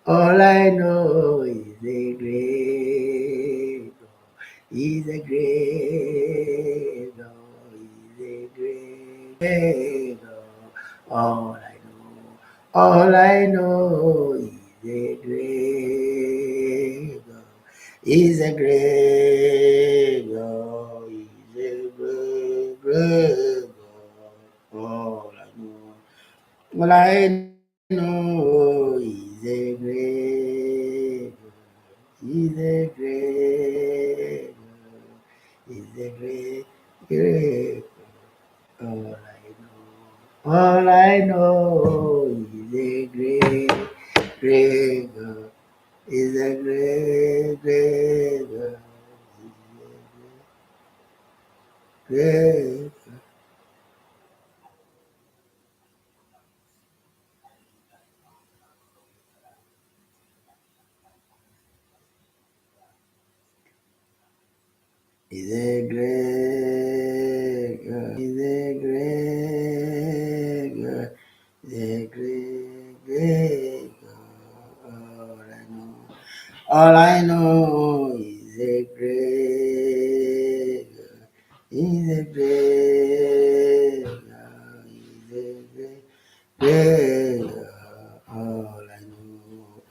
All I know is a great God. He's a great God. He's a great God. All I know is a great God. He's a great God. He's a great, great God. All I know is a great God. He's a great God. He's a great, great God. All I know is a great, great God. Is a great, great God. Great. Is a great God. Is a great God. Is a great, great God. All I know is a great God. He's a great God. He's a great, great God.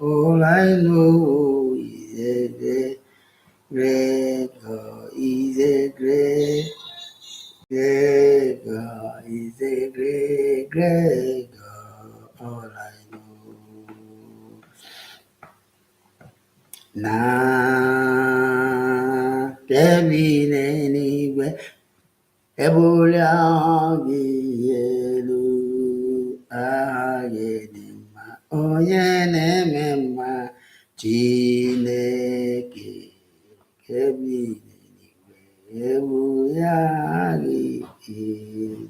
All I know is a great, great God. He's a great, great God. He's a great, great God. All I know. Na Kevin anywhere, Ebola elu agedima onye na-eme Chineke Kevin ebola elu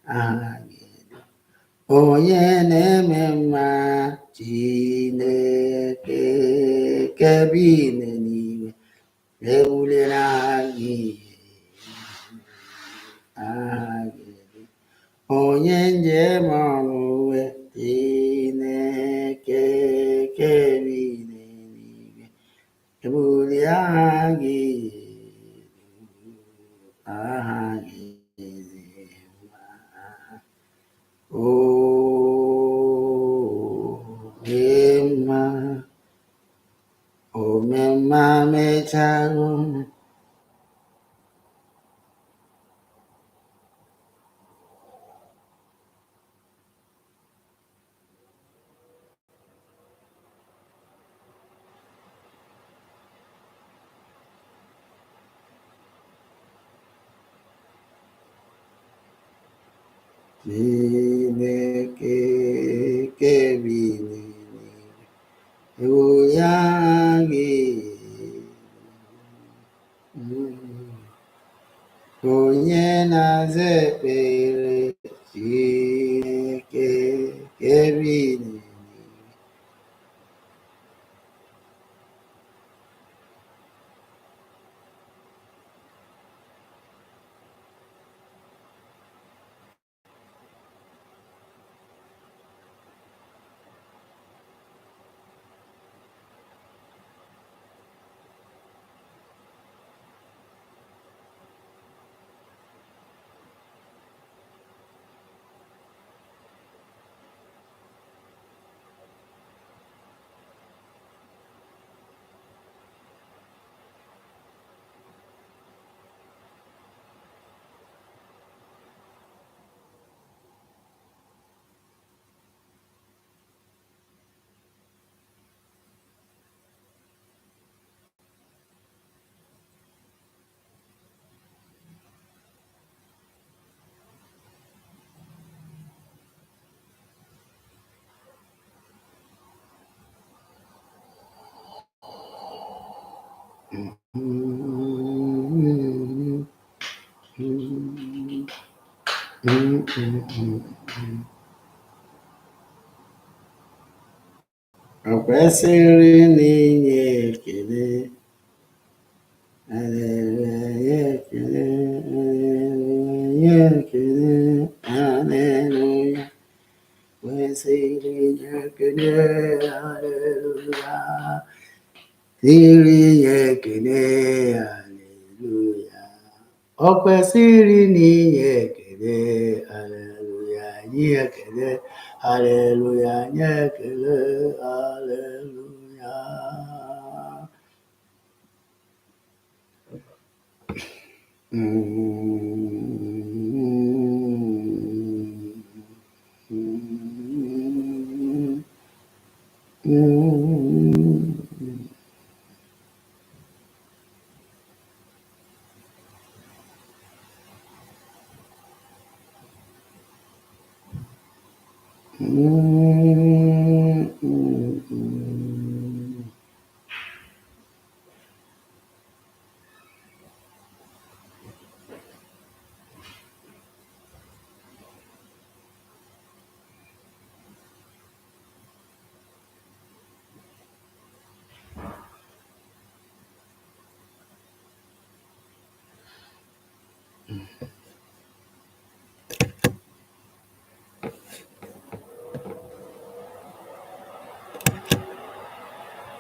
agedima onye na-eme mma Chineke Kevin n'igwe ewulila gị agịrị onye njem ọnwụwe Chineke Kevin n'igwe ebuli aha gị aha gị o mma omemma mecharụ Chineke Kevin ya gị onye na-aza ekpere Chineke Kevin O kwesịrị n'inye ekele. Hallelujah, ekele, hallelujah, ekele, hallelujah. Kwesịrị inye ekele, hallelujah. Sịrị inye ekele, hallelujah. O kwesịrị n'inye ekele, hallelujah, nye ekele, hallelujah, nye ekele, hallelujah.